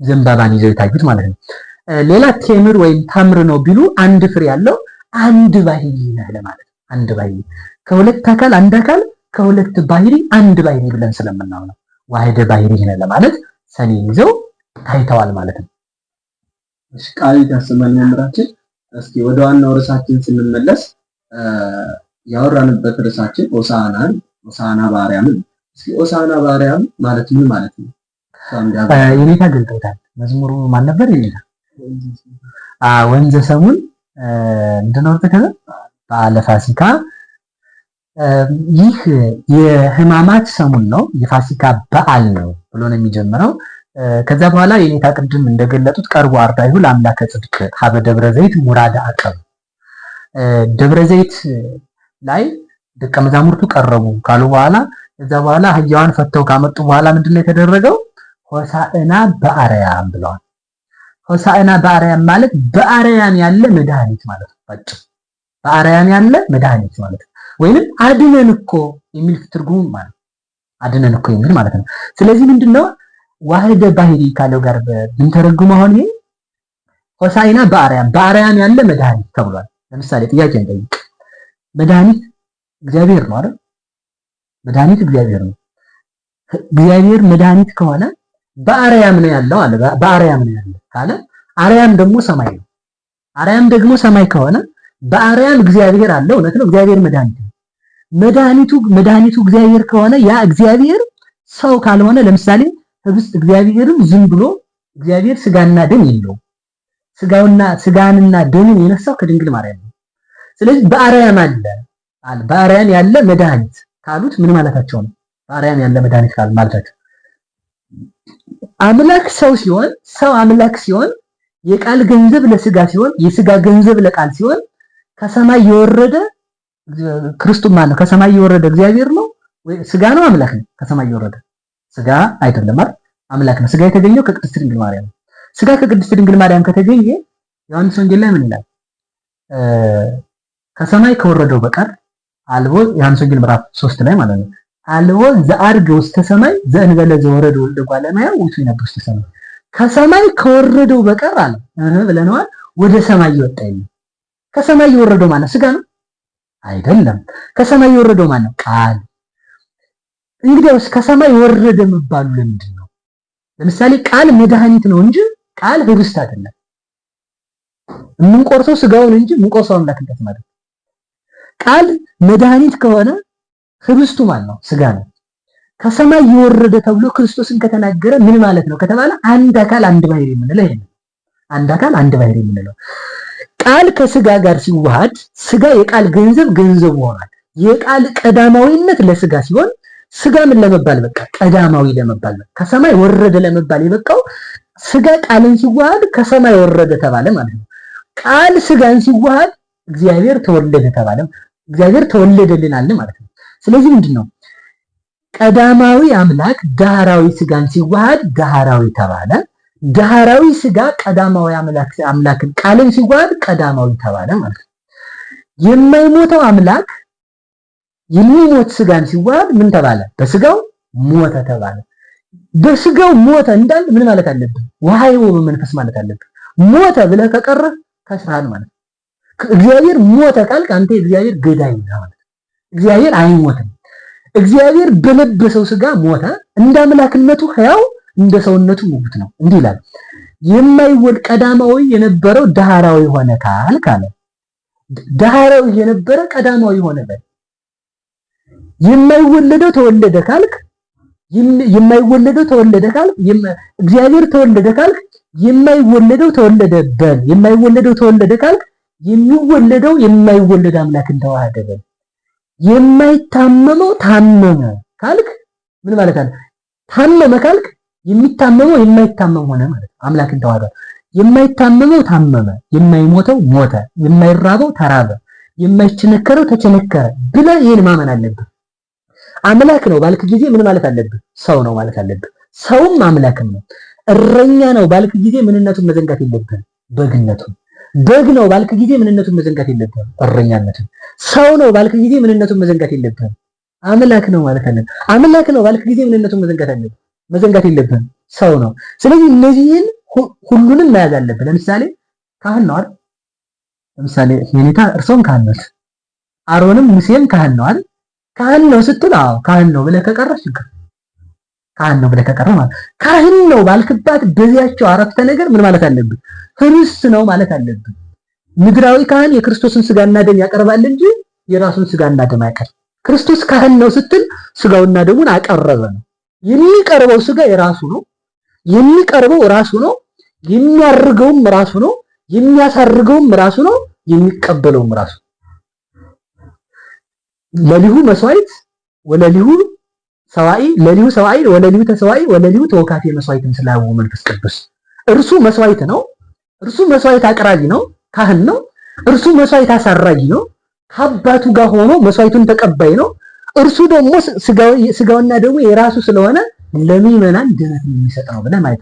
ዘንባባን ይዘው የታዩት ማለት ነው። ሌላ ቴምር ወይም ተምር ነው ቢሉ አንድ ፍሬ ያለው አንድ ባህሪ ነህ ለማለት። አንድ ባህሪ ከሁለት አካል አንድ አካል ከሁለት ባህሪ አንድ ባህሪ ብለን ስለምናምነው ዋህደ ባህሪ ነህ ለማለት ሰሌን ይዘው ታይተዋል ማለት ነው። እሺ ቃል ያሰማን መምህራችን። እስኪ ወደ ዋናው ርዕሳችን ስንመለስ ያወራንበት ርዕሳችን ሆሳዕና በአርያም። እስኪ ሆሳዕና በአርያም ማለት ምን ማለት ነው? የኔታ ገልጠውታል። መዝሙሩ ማን ነበር? የኔታ ወንዘ ሰሙን እንደነው ተከለ በዓለ ፋሲካ። ይህ የሕማማት ሰሙን ነው፣ የፋሲካ በዓል ነው ብሎ ነው የሚጀምረው። ከዛ በኋላ የኔታ ቅድም እንደገለጡት ቀርቦ አርዳይሁ ለአምላከ ጽድቅ ሀበ ደብረ ዘይት ሙራደ አቀብ። ደብረ ዘይት ላይ ደቀ መዛሙርቱ ቀረቡ ካሉ በኋላ ከዛ በኋላ አህያዋን ፈተው ካመጡ በኋላ ምንድነው የተደረገው? ሆሳዕና በአርያም ብለዋል። ሆሳዕና በአርያም ማለት በአርያም ያለ መድኃኒት ማለት ነው። በአርያም ያለ መድኃኒት ማለት ነው። ወይንም አድነን እኮ የሚል ትርጉም ማለት አድነን እኮ የሚል ማለት ነው። ስለዚህ ምንድነው ዋህደ ባህሪ ካለው ጋር ብንተረጉመው አሁን ይሄ ሆሳዕና በአርያም ያለ መድኃኒት ተብሏል። ለምሳሌ ጥያቄ እንጠይቅ። መድኃኒት እግዚአብሔር ነው አይደል? መድኃኒት እግዚአብሔር ነው። እግዚአብሔር መድኃኒት ከሆነ በአርያም ነው ያለው አለ። በአርያም ነው ያለው ካለ አርያም ደግሞ ሰማይ ነው። አርያም ደግሞ ሰማይ ከሆነ በአርያም እግዚአብሔር አለ። እውነት ነው። እግዚአብሔር መድኃኒት ነው። መድኃኒቱ እግዚአብሔር ከሆነ ያ እግዚአብሔር ሰው ካልሆነ ለምሳሌ ህብስት እግዚአብሔርም ዝም ብሎ እግዚአብሔር ስጋና ደም የለውም። ስጋንና ደምን የነሳው ከድንግል ማርያም ነው። ስለዚህ በአርያም አለ። በአርያም ያለ መድኃኒት ካሉት ምን ማለታቸው ነው? በአርያም ያለ መድኃኒት ካሉ ማለታቸው አምላክ ሰው ሲሆን፣ ሰው አምላክ ሲሆን፣ የቃል ገንዘብ ለስጋ ሲሆን፣ የስጋ ገንዘብ ለቃል ሲሆን ከሰማይ የወረደ ክርስቶስ ማለት ነው። ከሰማይ የወረደ እግዚአብሔር ነው ወይ ስጋ ነው? አምላክ ነው። ከሰማይ የወረደ ስጋ አይደለም አይደል? አምላክ ነው። ስጋ የተገኘው ከቅድስት ድንግል ማርያም ነው። ስጋ ከቅድስት ድንግል ማርያም ከተገኘ ዮሐንስ ወንጌል ላይ ምን ይላል? ከሰማይ ከወረደው በቀር አልቦ ዮሐንስ ወንጌል ምዕራፍ 3 ላይ ማለት ነው። አልቦ ዘአርገ ውስተ ሰማይ ዘእንበለ ዘወረደ ወልደ እጓለ እመሕያው ውእቱ ይነብር ውስተ ሰማይ። ከሰማይ ከወረደው በቀር አለ ብለናል። ወደ ሰማይ ይወጣ የለም። ከሰማይ የወረደው ማለት ስጋ ነው አይደለም። ከሰማይ የወረደው ማለት ቃል። እንግዲያውስ ከሰማይ ወረደ መባሉ ለምንድን ነው? ለምሳሌ ቃል መድኃኒት ነው እንጂ ቃል ህብስት አይደለም። የምንቆርሰው ስጋውን እንጂ የምንቆርሰው አምላክነት ማለት ቃል መድኃኒት ከሆነ ህብስቱ ማለት ነው ስጋ ነው። ከሰማይ የወረደ ተብሎ ክርስቶስን ከተናገረ ምን ማለት ነው ከተባለ አንድ አካል አንድ ባህሪ የምንለው ይሄ ነው። አንድ አካል አንድ ባህሪ የምንለው ቃል ከስጋ ጋር ሲዋሃድ ስጋ የቃል ገንዘብ ሆኗል። የቃል ቀዳማዊነት ለስጋ ሲሆን ስጋ ምን ለመባል በቃ ቀዳማዊ ለመባል ነው። ከሰማይ ወረደ ለመባል የበቃው ስጋ ቃልን ሲዋሃድ ከሰማይ ወረደ ተባለ ማለት ነው። ቃል ስጋን ሲዋሃድ እግዚአብሔር ተወለደ ተባለ። እግዚአብሔር ተወለደልናል ማለት ነው። ስለዚህ ምንድነው ቀዳማዊ አምላክ ዳህራዊ ስጋን ሲዋሃድ ዳህራዊ ተባለ። ዳህራዊ ስጋ ቀዳማዊ አምላክን ቃልን ሲዋሃድ ቀዳማዊ ተባለ ማለት ነው። የማይሞተው አምላክ የሚሞት ስጋን ሲዋሃድ ምን ተባለ? በስጋው ሞተ ተባለ። በስጋው ሞተ እንዳል ምን ማለት አለብን? ወሐይዎ በመንፈስ ማለት አለብን። ሞተ ብለህ ከቀረህ ከስራን ማለት እግዚአብሔር ሞተ ካልክ አንተ እግዚአብሔር ገዳይ ነህ ማለት። እግዚአብሔር አይሞትም። እግዚአብሔር በለበሰው ስጋ ሞተ። እንደ አምላክነቱ ሕያው እንደ ሰውነቱ ሙት ነው። እንዲህ ይላል የማይወልድ ቀዳማዊ የነበረው ዳህራዊ ሆነ ካልክ አለ። ዳህራዊ የነበረ ቀዳማዊ ሆነ በል። የማይወለደው ተወለደ ካልክ የማይወለደው ተወለደ ካልክ እግዚአብሔር ተወለደ ካልክ የማይወለደው ተወለደ በል። የማይወለደው ተወለደ ካልክ የሚወለደው የማይወለድ አምላክን ተዋሃደ በል። የማይታመመው ታመመ ካልክ ምን ማለት አለ? ታመመ ካልክ የሚታመመው የማይታመም ሆነ ማለት አምላክን ተዋሃደ። የማይታመመው ታመመ፣ የማይሞተው ሞተ፣ የማይራበው ተራበ፣ የማይቸነከረው ተቸነከረ ብለህ ይሄን ማመን አለብህ። አምላክ ነው ባልክ ጊዜ ምን ማለት አለብህ? ሰው ነው ማለት አለብህ። ሰውም አምላክም ነው። እረኛ ነው ባልክ ጊዜ ምንነቱን መዘንጋት የለብህም፣ በግነቱን። በግ ነው ባልክ ጊዜ ምንነቱን መዘንጋት የለብህም፣ እረኛነቱን። ሰው ነው ባልክ ጊዜ ምንነቱን መዘንጋት የለብህም፣ አምላክ ነው ማለት አለብህ። አምላክ ነው ባልክ ጊዜ ምንነቱን መዘንጋት የለብህም፣ ሰው ነው። ስለዚህ እነዚህን ሁሉንም መያዝ አለብህ። ለምሳሌ ካህን ነው አይደል? ለምሳሌ የኔታ እርሶም ካህን ነው፣ አሮንም ሙሴም ካህን ነው አይደል? ካህን ነው ስትል አዎ ካህን ነው ብለህ ከቀረህ ችግር ካህን ነው ብለህ ከቀረህ ማለት ካህን ነው ባልክባት በዚያቸው አረፍተ ነገር ምን ማለት አለብህ? ህርስ ነው ማለት አለብህ። ምድራዊ ካህን የክርስቶስን ስጋና ደም ያቀርባል እንጂ የራሱን ስጋና ደም አያቀርብም። ክርስቶስ ካህን ነው ስትል ስጋውና ደሙን አቀረበ ነው። የሚቀርበው ስጋ የራሱ ነው፣ የሚቀርበው ራሱ ነው፣ የሚያርገውም ራሱ ነው፣ የሚያሳርገውም ራሱ ነው፣ የሚቀበለውም ራሱ። ለሊሁ መስዋዕት ወለሊሁ ሰዋኢ ለሊሁ ሰዋኢ ወለሊሁ ተሰዋኢ ወለሊሁ ተወካፌ መስዋዕት ምስላው መንፈስ ቅዱስ። እርሱ መስዋዕት ነው፣ እርሱ መስዋዕት አቅራቢ ነው፣ ካህን ነው። እርሱ መስዋዕት አሳራጊ ነው፣ ከአባቱ ጋር ሆኖ መስዋዕቱን ተቀባይ ነው። እርሱ ደግሞ ስጋውና ደግሞ የራሱ ስለሆነ ለምእመናን ድነት የሚሰጥ ነው ብለህ ማለት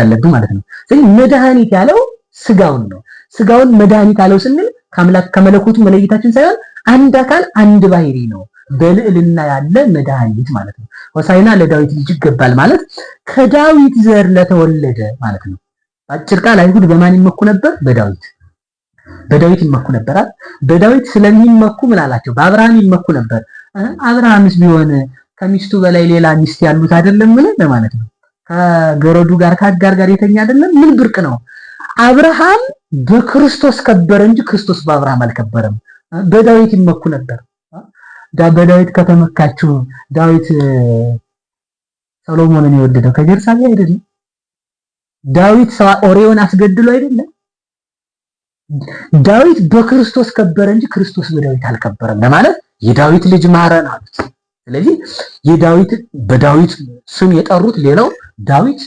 አለብህ ማለት ነው። ስለዚህ መድኃኒት ያለው ስጋውን ነው። ስጋውን መድኃኒት ያለው ስንል ከአምላክ ከመለኮቱ መለየታችን ሳይሆን አንድ አካል አንድ ባህሪ ነው፣ በልዕልና ያለ መድኃኒት ማለት ነው። ሆሳዕና ለዳዊት ልጅ ይገባል ማለት ከዳዊት ዘር ለተወለደ ማለት ነው። አጭር ቃል አይሁድ በማን ይመኩ ነበር? በዳዊት ይመኩ ነበር። በዳዊት ስለሚመኩ ምን አላቸው? በአብርሃም ይመኩ ነበር። አብርሃምስ ቢሆን ከሚስቱ በላይ ሌላ ሚስት ያሉት አይደለም ምን ለማለት ነው? ከገረዱ ጋር ከአጋር ጋር የተኛ አይደለም ምን ብርቅ ነው? አብርሃም በክርስቶስ ከበረ እንጂ ክርስቶስ በአብርሃም አልከበረም። በዳዊት ይመኩ ነበር። በዳዊት ከተመካችሁ ዳዊት ሰሎሞንን የወደደው ከቤርሳቤህ አይደለም? ዳዊት ኦሪዮን አስገድሎ አይደለም? ዳዊት በክርስቶስ ከበረ እንጂ ክርስቶስ በዳዊት አልከበረም ለማለት የዳዊት ልጅ ማረን አሉት። ስለዚህ በዳዊት ስም የጠሩት ሌላው ዳዊት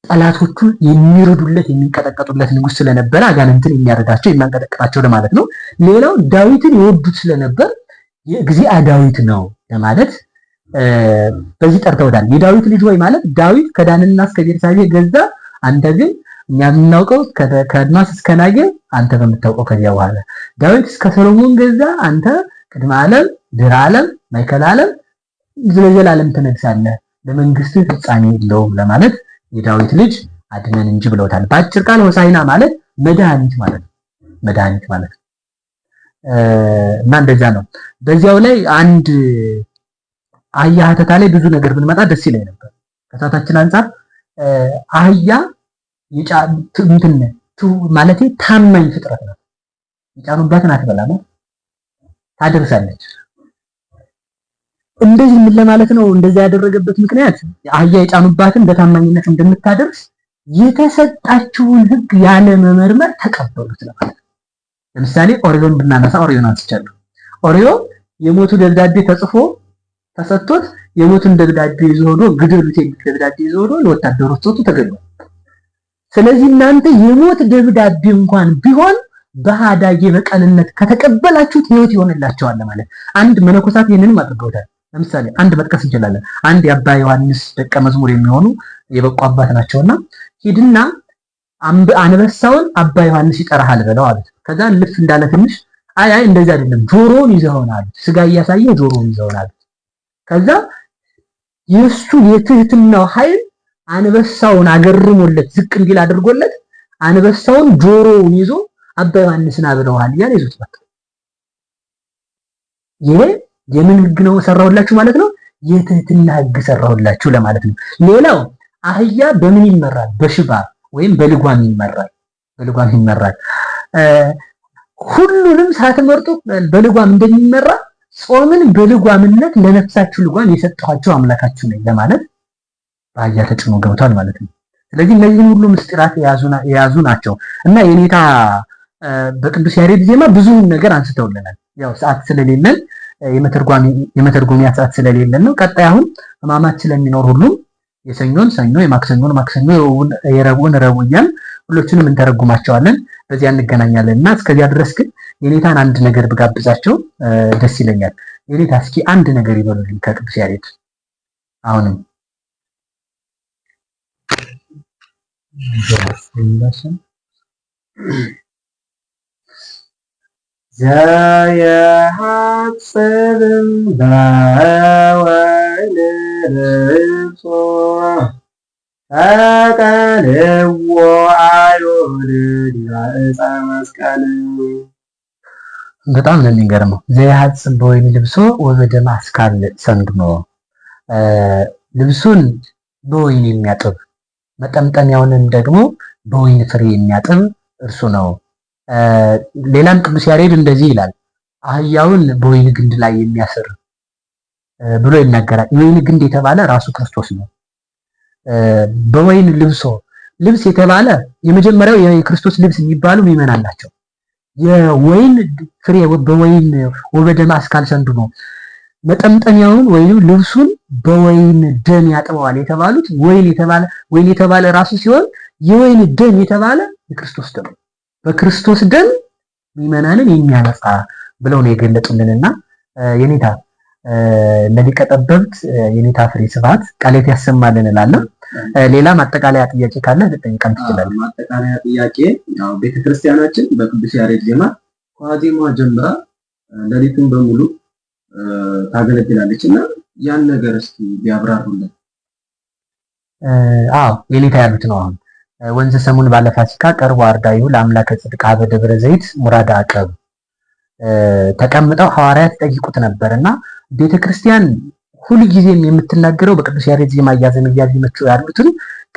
ጠላቶቹ የሚረዱለት የሚንቀጠቀጡለት ንጉስ ስለነበረ አጋንንትን የሚያረዳቸው የሚያንቀጠቅጣቸው ለማለት ነው። ሌላው ዳዊትን ይወዱት ስለነበር የእግዚአ ዳዊት ነው ለማለት በዚህ ጠርተውታል። የዳዊት ልጅ ወይ ማለት ዳዊት ከዳንና እስከ ቤርሳቤህ ገዛ፣ አንተ ግን እኛ የምናውቀው ከአድማስ እስከ ናገ አንተ በምታውቀው ከዚያ በኋላ ዳዊት እስከ ሰሎሞን ገዛ፣ አንተ ቅድመ ዓለም ድህረ ዓለም ማእከለ ዓለም ለዘላለም ትነግሳለህ፣ ለመንግስትህ ፍጻሜ የለውም ለማለት የዳዊት ልጅ አድነን እንጂ ብለውታል። በአጭር ቃል ሆሳዕና ማለት መድኃኒት ማለት ነው። መድኃኒት ማለት እና እንደዛ ነው። በዚያው ላይ አንድ አህያ ሀተታ ላይ ብዙ ነገር ብንመጣ ደስ ይለኝ ነበር። ከሰዓታችን አንፃር አህያ ማለት ታማኝ ፍጥረት ነው። የጫኑባትን አትበላም፣ ታደርሳለች። እንደዚህ ምን ለማለት ነው? እንደዛ ያደረገበት ምክንያት አህያ የጫኑባትን በታማኝነት እንደምታደርስ የተሰጣችውን ሕግ ያለ መመርመር ተቀበሉት ለማለት ነው። ለምሳሌ ኦሪዮን ብናነሳ ኦሪዮን አንስቻለሁ። ኦሪዮ የሞቱ ደብዳቤ ተጽፎ ተሰጥቶት የሞቱን ደብዳቤ ይዞ ሆዶ ግደሉት የሚል ደብዳቤ ይዞ ሆዶ ለወታደሮች ሰጥቶ ተገድሏል። ስለዚህ እናንተ የሞት ደብዳቤ እንኳን ቢሆን በሃዳጌ በቀልነት ከተቀበላችሁት ሕይወት ይሆንላችኋል ማለት አንድ መነኮሳት ይህንንም አድርገውታል። ለምሳሌ አንድ መጥቀስ እንችላለን። አንድ የአባ ዮሐንስ ደቀ መዝሙር የሚሆኑ የበቁ አባት ናቸውና ሂድና አንበሳውን አባ ዮሐንስ ይጠራሃል ብለው አሉት። ከዛ ልፍ እንዳለ ትንሽ አይ እንደዚህ አይደለም ጆሮውን ይዘውናል፣ ስጋ እያሳየ ጆሮውን ይዘውናል። ከዛ የሱ የትህትናው ኃይል አንበሳውን አገርሞለት ዝቅ እንዲል አድርጎለት አንበሳውን ጆሮውን ይዞ አባ ዮሐንስን አብለዋል እያለ ይዞት መጣ። ይሄ የምን ህግ ነው ሰራሁላችሁ ማለት ነው? የትህትና ህግ ሰራሁላችሁ ለማለት ነው። ሌላው አህያ በምን ይመራል? በሽባ ወይም በልጓም ይመራል። በልጓም ይመራል። ሁሉንም ሳትመርጡ በልጓም እንደሚመራ ጾምን በልጓምነት ለነፍሳችሁ ልጓም የሰጠኋችሁ አምላካችሁ ነኝ ለማለት በአህያ ተጭኖ ገብቷል ማለት ነው። ስለዚህ እነዚህን ሁሉ ምስጢራት የያዙ ናቸው እና የኔታ በቅዱስ ያሬድ ዜማ ብዙ ነገር አንስተውልናል። ያው ሰዓት ስለሌለን የመተርጎሚያ ሰዓት ስለሌለን ነው። ቀጣይ አሁን ሕማማት ስለሚኖር ሁሉም የሰኞን ሰኞ፣ የማክሰኞን ማክሰኞ፣ የረቡዕን ረቡዕ እያልን ሁሎቹንም እንተረጉማቸዋለን። በዚያ እንገናኛለን እና እስከዚያ ድረስ ግን የኔታን አንድ ነገር ብጋብዛቸው ደስ ይለኛል። የኔታ እስኪ አንድ ነገር ይበሉልኝ ከቅዱስ ያሬድ አሁንም ዘየሐጽብ በወይን ርሶ ሰቀልዎ አይሁድ ዲበ ዕፀ መስቀል። በጣም ነው የሚገርመው። ዘያሐጽብ በወይን ልብሶ ወበደመ አስካል ሰንድኖ፣ ልብሱን በወይን የሚያጥብ መጠምጠሚያውንም ደግሞ በወይን ፍሬ የሚያጥብ እርሱ ነው። ሌላም ቅዱስ ያሬድ እንደዚህ ይላል፣ አህያውን በወይን ግንድ ላይ የሚያስር ብሎ ይናገራል። የወይን ግንድ የተባለ ራሱ ክርስቶስ ነው። በወይን ልብሶ፣ ልብስ የተባለ የመጀመሪያው የክርስቶስ ልብስ የሚባሉ ምዕመናን ናቸው። የወይን ፍሬ በወይን ወበደመ አስካል ሰንድኖ፣ መጠምጠሚያውን ወይም ልብሱን በወይን ደም ያጥበዋል የተባሉት ወይን የተባለ ራሱ ሲሆን የወይን ደም የተባለ የክርስቶስ ደም፣ በክርስቶስ ደም ምዕመናንን የሚያነጻ ብለው ነው የገለጡልንና የኔታ ለሊቀ ጠበብት የኔታ ፍሬ ስብሐት ቃሌት ያሰማልን እላለሁ። ሌላ ማጠቃለያ ጥያቄ ካለ ልጠይቀን ትችላለህ። ማጠቃለያ ጥያቄ ያው ቤተክርስቲያናችን በቅዱስ ያሬድ ዜማ ከዋዜማዋ ጀምራ ሌሊቱን በሙሉ ታገለግላለች እና ያን ነገር እስኪ ቢያብራሩልን። የኔታ ያሉት ነው። አሁን ወንዘ ሰሙን ባለ ፋሲካ ቀርቦ አርዳዩ ለአምላከ ጽድቅ ሀበ ደብረ ዘይት ሙራዳ አቀብ ተቀምጠው ሐዋርያት ጠይቁት ነበርና ቤተክርስቲያን ሁልጊዜም የምትናገረው በቅዱስ ያሬድ ዜማ እያዜመችው ያሉትን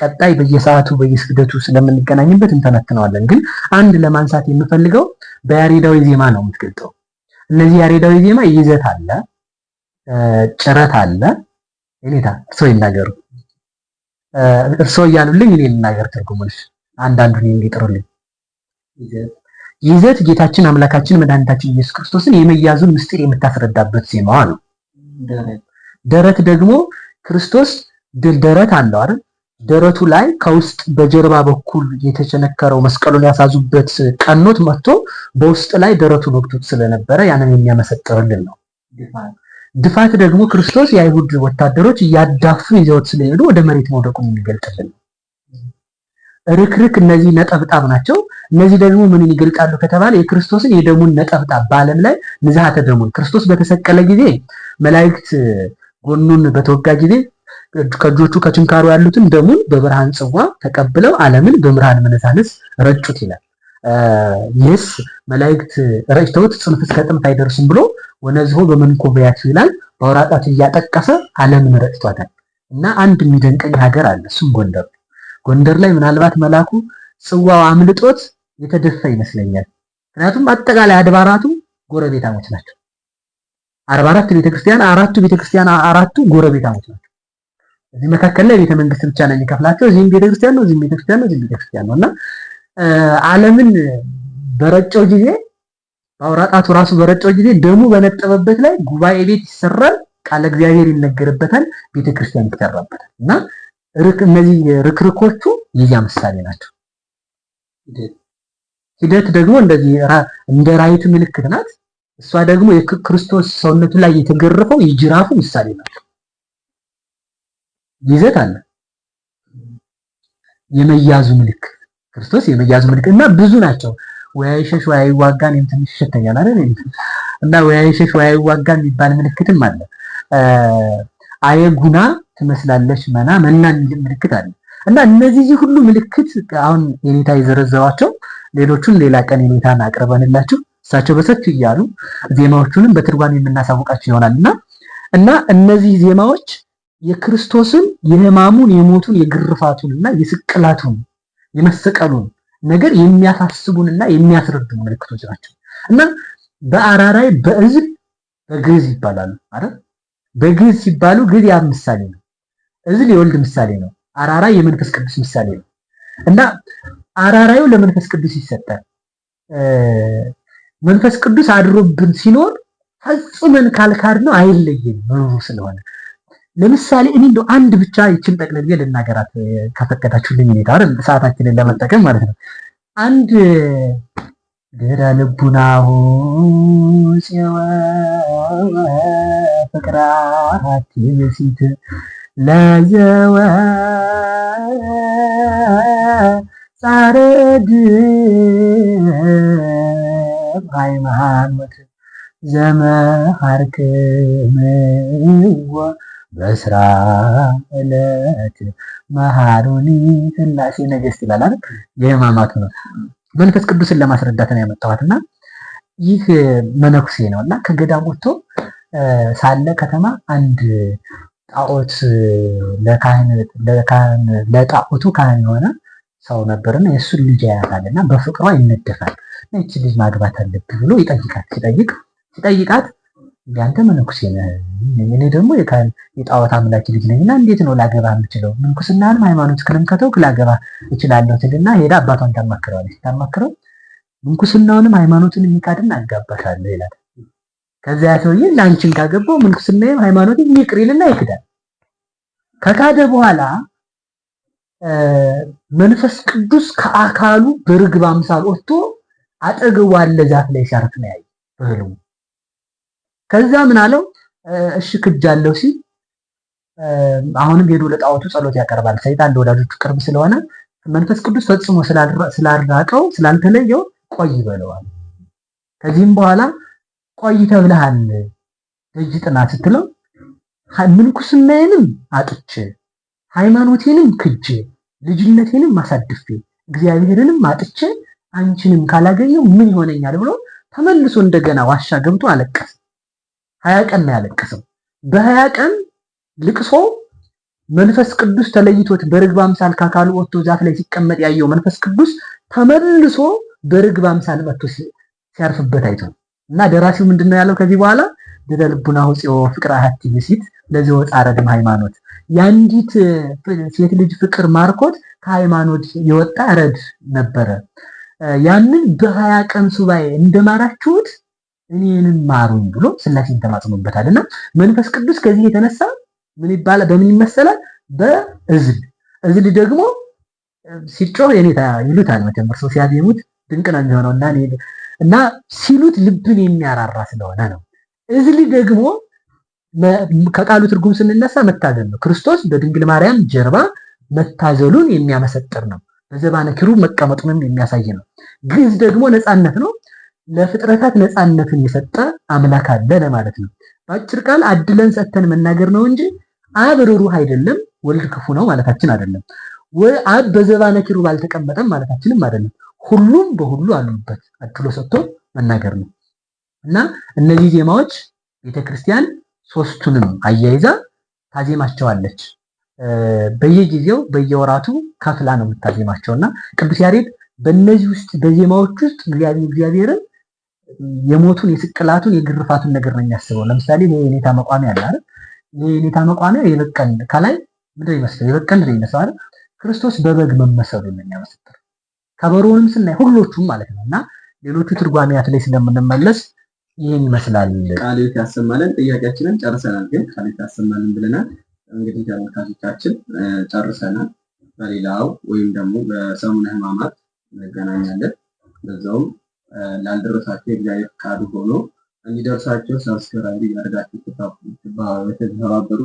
ቀጣይ በየሰዓቱ በየስግደቱ ስለምንገናኝበት እንተነትነዋለን። ግን አንድ ለማንሳት የምፈልገው በያሬዳዊ ዜማ ነው የምትገልጠው። እነዚህ ያሬዳዊ ዜማ ይዘት አለ፣ ጭረት አለ። እኔታ እርሶ ይናገሩ፣ እርሶ እያሉልኝ እኔ ልናገር ትርጉሙን አንዳንዱን እንዲጥሩልኝ። ይዘት ጌታችን አምላካችን መድኃኒታችን ኢየሱስ ክርስቶስን የመያዙን ምስጢር የምታስረዳበት ዜማዋ ነው። ደረት ደግሞ ክርስቶስ ደረት አለው አይደል? ደረቱ ላይ ከውስጥ በጀርባ በኩል የተቸነከረው መስቀሉን ያሳዙበት ቀኖት መጥቶ በውስጥ ላይ ደረቱን ወግቶት ስለነበረ ያንን የሚያመሰጥርልን ነው። ድፋት ደግሞ ክርስቶስ የአይሁድ ወታደሮች እያዳፉ ይዘውት ስለሄዱ ወደ መሬት መውደቁን የሚገልጥልን ነው። ርክርክ እነዚህ ነጠብጣብ ናቸው። እነዚህ ደግሞ ምንን ይገልጣሉ ከተባለ የክርስቶስን የደሙን ነጠብጣብ በዓለም ላይ ንዝሃተ ደሙን ክርስቶስ በተሰቀለ ጊዜ መላእክት ጎኑን በተወጋ ጊዜ ከእጆቹ ከችንካሩ ያሉትን ደሙን በብርሃን ጽዋ ተቀብለው ዓለምን በብርሃን መነሳንስ ረጩት ይላል። ይህስ መላእክት ረጭተውት ጽንፍ እስከ ጥንት አይደርስም ብሎ ወነዝሆ በመንኮበያት ይላል። በአውራጣት እያጠቀሰ ዓለምን ረጭቷታል። እና አንድ የሚደንቀኝ ሀገር አለ፣ እሱም ጎንደር። ጎንደር ላይ ምናልባት መላኩ ጽዋው አምልጦት የተደፋ ይመስለኛል። ምክንያቱም አጠቃላይ አድባራቱ ጎረቤታሞች ናቸው። 44 ቤተክርስቲያን፣ አራቱ ጎረቤታሞች ናቸው። እዚህ መካከል ላይ ቤተ መንግስት ብቻ ነው የሚከፍላቸው። እዚህም ቤተክርስቲያን ነው፣ እዚህም ቤተክርስቲያን ነው፣ እዚህም ቤተክርስቲያን ነው እና ዓለምን በረጨው ጊዜ በአውራጣቱ ራሱ በረጨው ጊዜ ደሙ በነጠበበት ላይ ጉባኤ ቤት ይሰራል፣ ቃለ እግዚአብሔር ይነገርበታል፣ ቤተክርስቲያን ይሰራበታል እና እነዚህ ርክርኮቹ የዚያ ምሳሌ ናቸው። ሂደት ደግሞ እንደዚህ እንደ ራይት ምልክት ናት። እሷ ደግሞ የክርስቶስ ሰውነቱ ላይ የተገረፈው የጅራፉ ምሳሌ ናቸው። ይዘት አለ፣ የመያዙ ምልክት ክርስቶስ የመያዙ ምልክት እና ብዙ ናቸው። ወያይሸሽ ወያይዋጋን ትንሽ ይሸተኛል አይደል? እና ወያይሸሽ ወያይዋጋን የሚባል ምልክትም አለ። አየጉና ትመስላለች መና የሚል ምልክት አለ እና እነዚህ ሁሉ ምልክት አሁን የኔታ የዘረዘሯቸው ሌሎቹን ሌላ ቀን የኔታን አቅርበንላችሁ እሳቸው በሰፊው እያሉ ዜማዎቹንም በትርጓሜ የምናሳውቃቸው ይሆናል እና እነዚህ ዜማዎች የክርስቶስን የሕማሙን የሞቱን የግርፋቱን እና የስቅላቱን የመሰቀሉን ነገር የሚያሳስቡንና የሚያስረዱ ምልክቶች ናቸው እና በአራራይ በእዝል በግዕዝ ይባላሉ አይደል? በግዕዝ ሲባሉ ግዕዝ ያ ምሳሌ ነው። እዝል የወልድ ምሳሌ ነው። አራራይ የመንፈስ ቅዱስ ምሳሌ ነው እና አራራዩ ለመንፈስ ቅዱስ ይሰጣል። መንፈስ ቅዱስ አድሮብን ሲኖር ፈጽመን ካልካድ ነው አይለየም መኖሩ ስለሆነ። ለምሳሌ እኔ እንደው አንድ ብቻ ይችን ጠቅልዬ ልናገራት ከፈቀዳችሁልኝ ሁኔታ አይደል? ሰዓታችንን ለመጠቀም ማለት ነው። አንድ ድህረ ልቡናሁ ጽወ ፍቅራት ይብሲት ለዘወ ጻረድ ሃይማኖት ዘመሃርክምዎ በስራለት መሃሩኒ ሥላሴ ነገሥት ይላል አይደል? የሕማማቱ ነው። መንፈስ ቅዱስን ለማስረዳት ነው ያመጣኋትና ይህ መነኩሴ ነው እና ከገዳም ወጥቶ ሳለ ከተማ አንድ ጣዖት ለጣዖቱ ካህን የሆነ ሰው ነበርና የእሱን ልጅ ያያታልና በፍቅሯ ይነደፋል። እቺ ልጅ ማግባት አለብህ ብሎ ሲጠይቃት ያንተ መነኩሴ ነህ፣ እኔ ደግሞ የጣዖት አምላኪ ልጅ ነኝና እንዴት ነው ላገባ የምችለው? ምንኩስናንም ሃይማኖትህንም ከተውክ ላገባ እችላለሁ ትልና ሄዳ አባቷን ታማክረዋለች። ታማክረው ምንኩስናውንም ሃይማኖትን የሚካድን አጋባሻለሁ ይላል። ከዚያ ሰውዬ ላንቺን ካገባው ምንኩስናዬም ሃይማኖቴም ይቅር ይልና ይክዳል። ከካደ በኋላ መንፈስ ቅዱስ ከአካሉ በርግብ አምሳል ወጥቶ አጠገቡ አለ ዛፍ ላይ ሲያርፍ ነው ያየው በህልሙ። ከዛ ምን አለው? እሺ ክጃለሁ ሲል አሁንም ሄዶ ለጣዖቱ ጸሎት ያቀርባል። ሰይጣን ለወዳጆቹ ቅርብ ስለሆነ መንፈስ ቅዱስ ፈጽሞ ስላልራቀው ስላልተለየው ቆይ ይበለዋል። ከዚህም በኋላ ቆይ ተብለሃል ደጅ ጥና ስትለው ምንኩስናዬንም አጥቼ ሃይማኖቴንም ክጄ ልጅነቴንም አሳድፌ እግዚአብሔርንም አጥቼ አንቺንም ካላገኘው ምን ይሆነኛል ብሎ ተመልሶ እንደገና ዋሻ ገብቶ አለቀሰ። 20 ቀን ነው ያለቀሰው። በ20 ቀን ልቅሶ መንፈስ ቅዱስ ተለይቶት በርግብ አምሳል ካካሉ ወጥቶ ዛፍ ላይ ሲቀመጥ ያየው መንፈስ ቅዱስ ተመልሶ በርግብ አምሳል መጥቶ ሲያርፍበት አይቶ እና ደራሲው ምንድነው ያለው? ከዚህ በኋላ ደልቡና ሆጽዮ ፍቅር አሐቲ ብእሲት ለዚህ ወጣ ረድም ሃይማኖት፣ ያንዲት ሴት ልጅ ፍቅር ማርኮት ከሃይማኖት የወጣ ረድ ነበረ። ያንን በ20 ቀን ሱባኤ እንደማራችሁት እኔንም ማሩኝ ብሎ ሥላሴን ተማጽኖበታልና መንፈስ ቅዱስ ከዚህ የተነሳ ምን ይባላል? በምን ይመሰላል? በእዝል ደግሞ ሲጮህ የኔታ ይሉታል። መቼም እርሶ ሲያዜሙት ድንቅ ነው የሚሆነው እና ሲሉት ልብን የሚያራራ ስለሆነ ነው። እዝል ደግሞ ከቃሉ ትርጉም ስንነሳ መታዘል ነው። ክርስቶስ በድንግል ማርያም ጀርባ መታዘሉን የሚያመሰጥር ነው። በዘባነ ኪሩብ መቀመጡንም የሚያሳይ ነው። ግዕዝ ደግሞ ነፃነት ነው። ለፍጥረታት ነፃነትን የሰጠ አምላክ አለ ለማለት ነው። በአጭር ቃል አድለን ሰጥተን መናገር ነው እንጂ አብ ርኅሩህ አይደለም፣ ወልድ ክፉ ነው ማለታችን አይደለም። አብ በዘባነ ኪሩብ አልተቀመጠም ማለታችንም አይደለም። ሁሉም በሁሉ አሉበት አድሎ ሰጥቶ መናገር ነው እና እነዚህ ዜማዎች ቤተክርስቲያን ሶስቱንም አያይዛ ታዜማቸዋለች። በየጊዜው በየወራቱ ከፍላ ነው የምታዜማቸውና ቅዱስ ያሬድ በእነዚህ ውስጥ በዜማዎች ውስጥ እግዚአብሔርን የሞቱን የስቅላቱን የግርፋቱን ነገር ነው የሚያስበው። ለምሳሌ ይሄ የኔታ መቋሚያ አለ አይደል? ይሄ የኔታ መቋሚያ የበቀል ከላይ ምንድን ይመስላል? የበቀል ምንድን ይመስላል አይደል? ክርስቶስ በበግ መመሰሉን ነው የሚያመሰጥር። ከበሮንም ስናይ ሁሎቹም ማለት ነውና ሌሎቹ ትርጓሜያት ላይ ስለምንመለስ ይሄን ይመስላል። ቃልዮት ያሰማልን። ጥያቄያችንን ጨርሰናል፣ ግን ቃልዮት ያሰማልን ብለናል። እንግዲህ ተመልካቾቻችን ጨርሰናል። በሌላው ወይም ደግሞ በሰሙነ ሕማማት እንገናኛለን። በዛውም ላልደረሳቸው የእግዚአብሔር ፍቃዱ ሆኖ እንዲደርሳቸው ሰብስክራይብ ያደርጋችሁ ተባበሩ።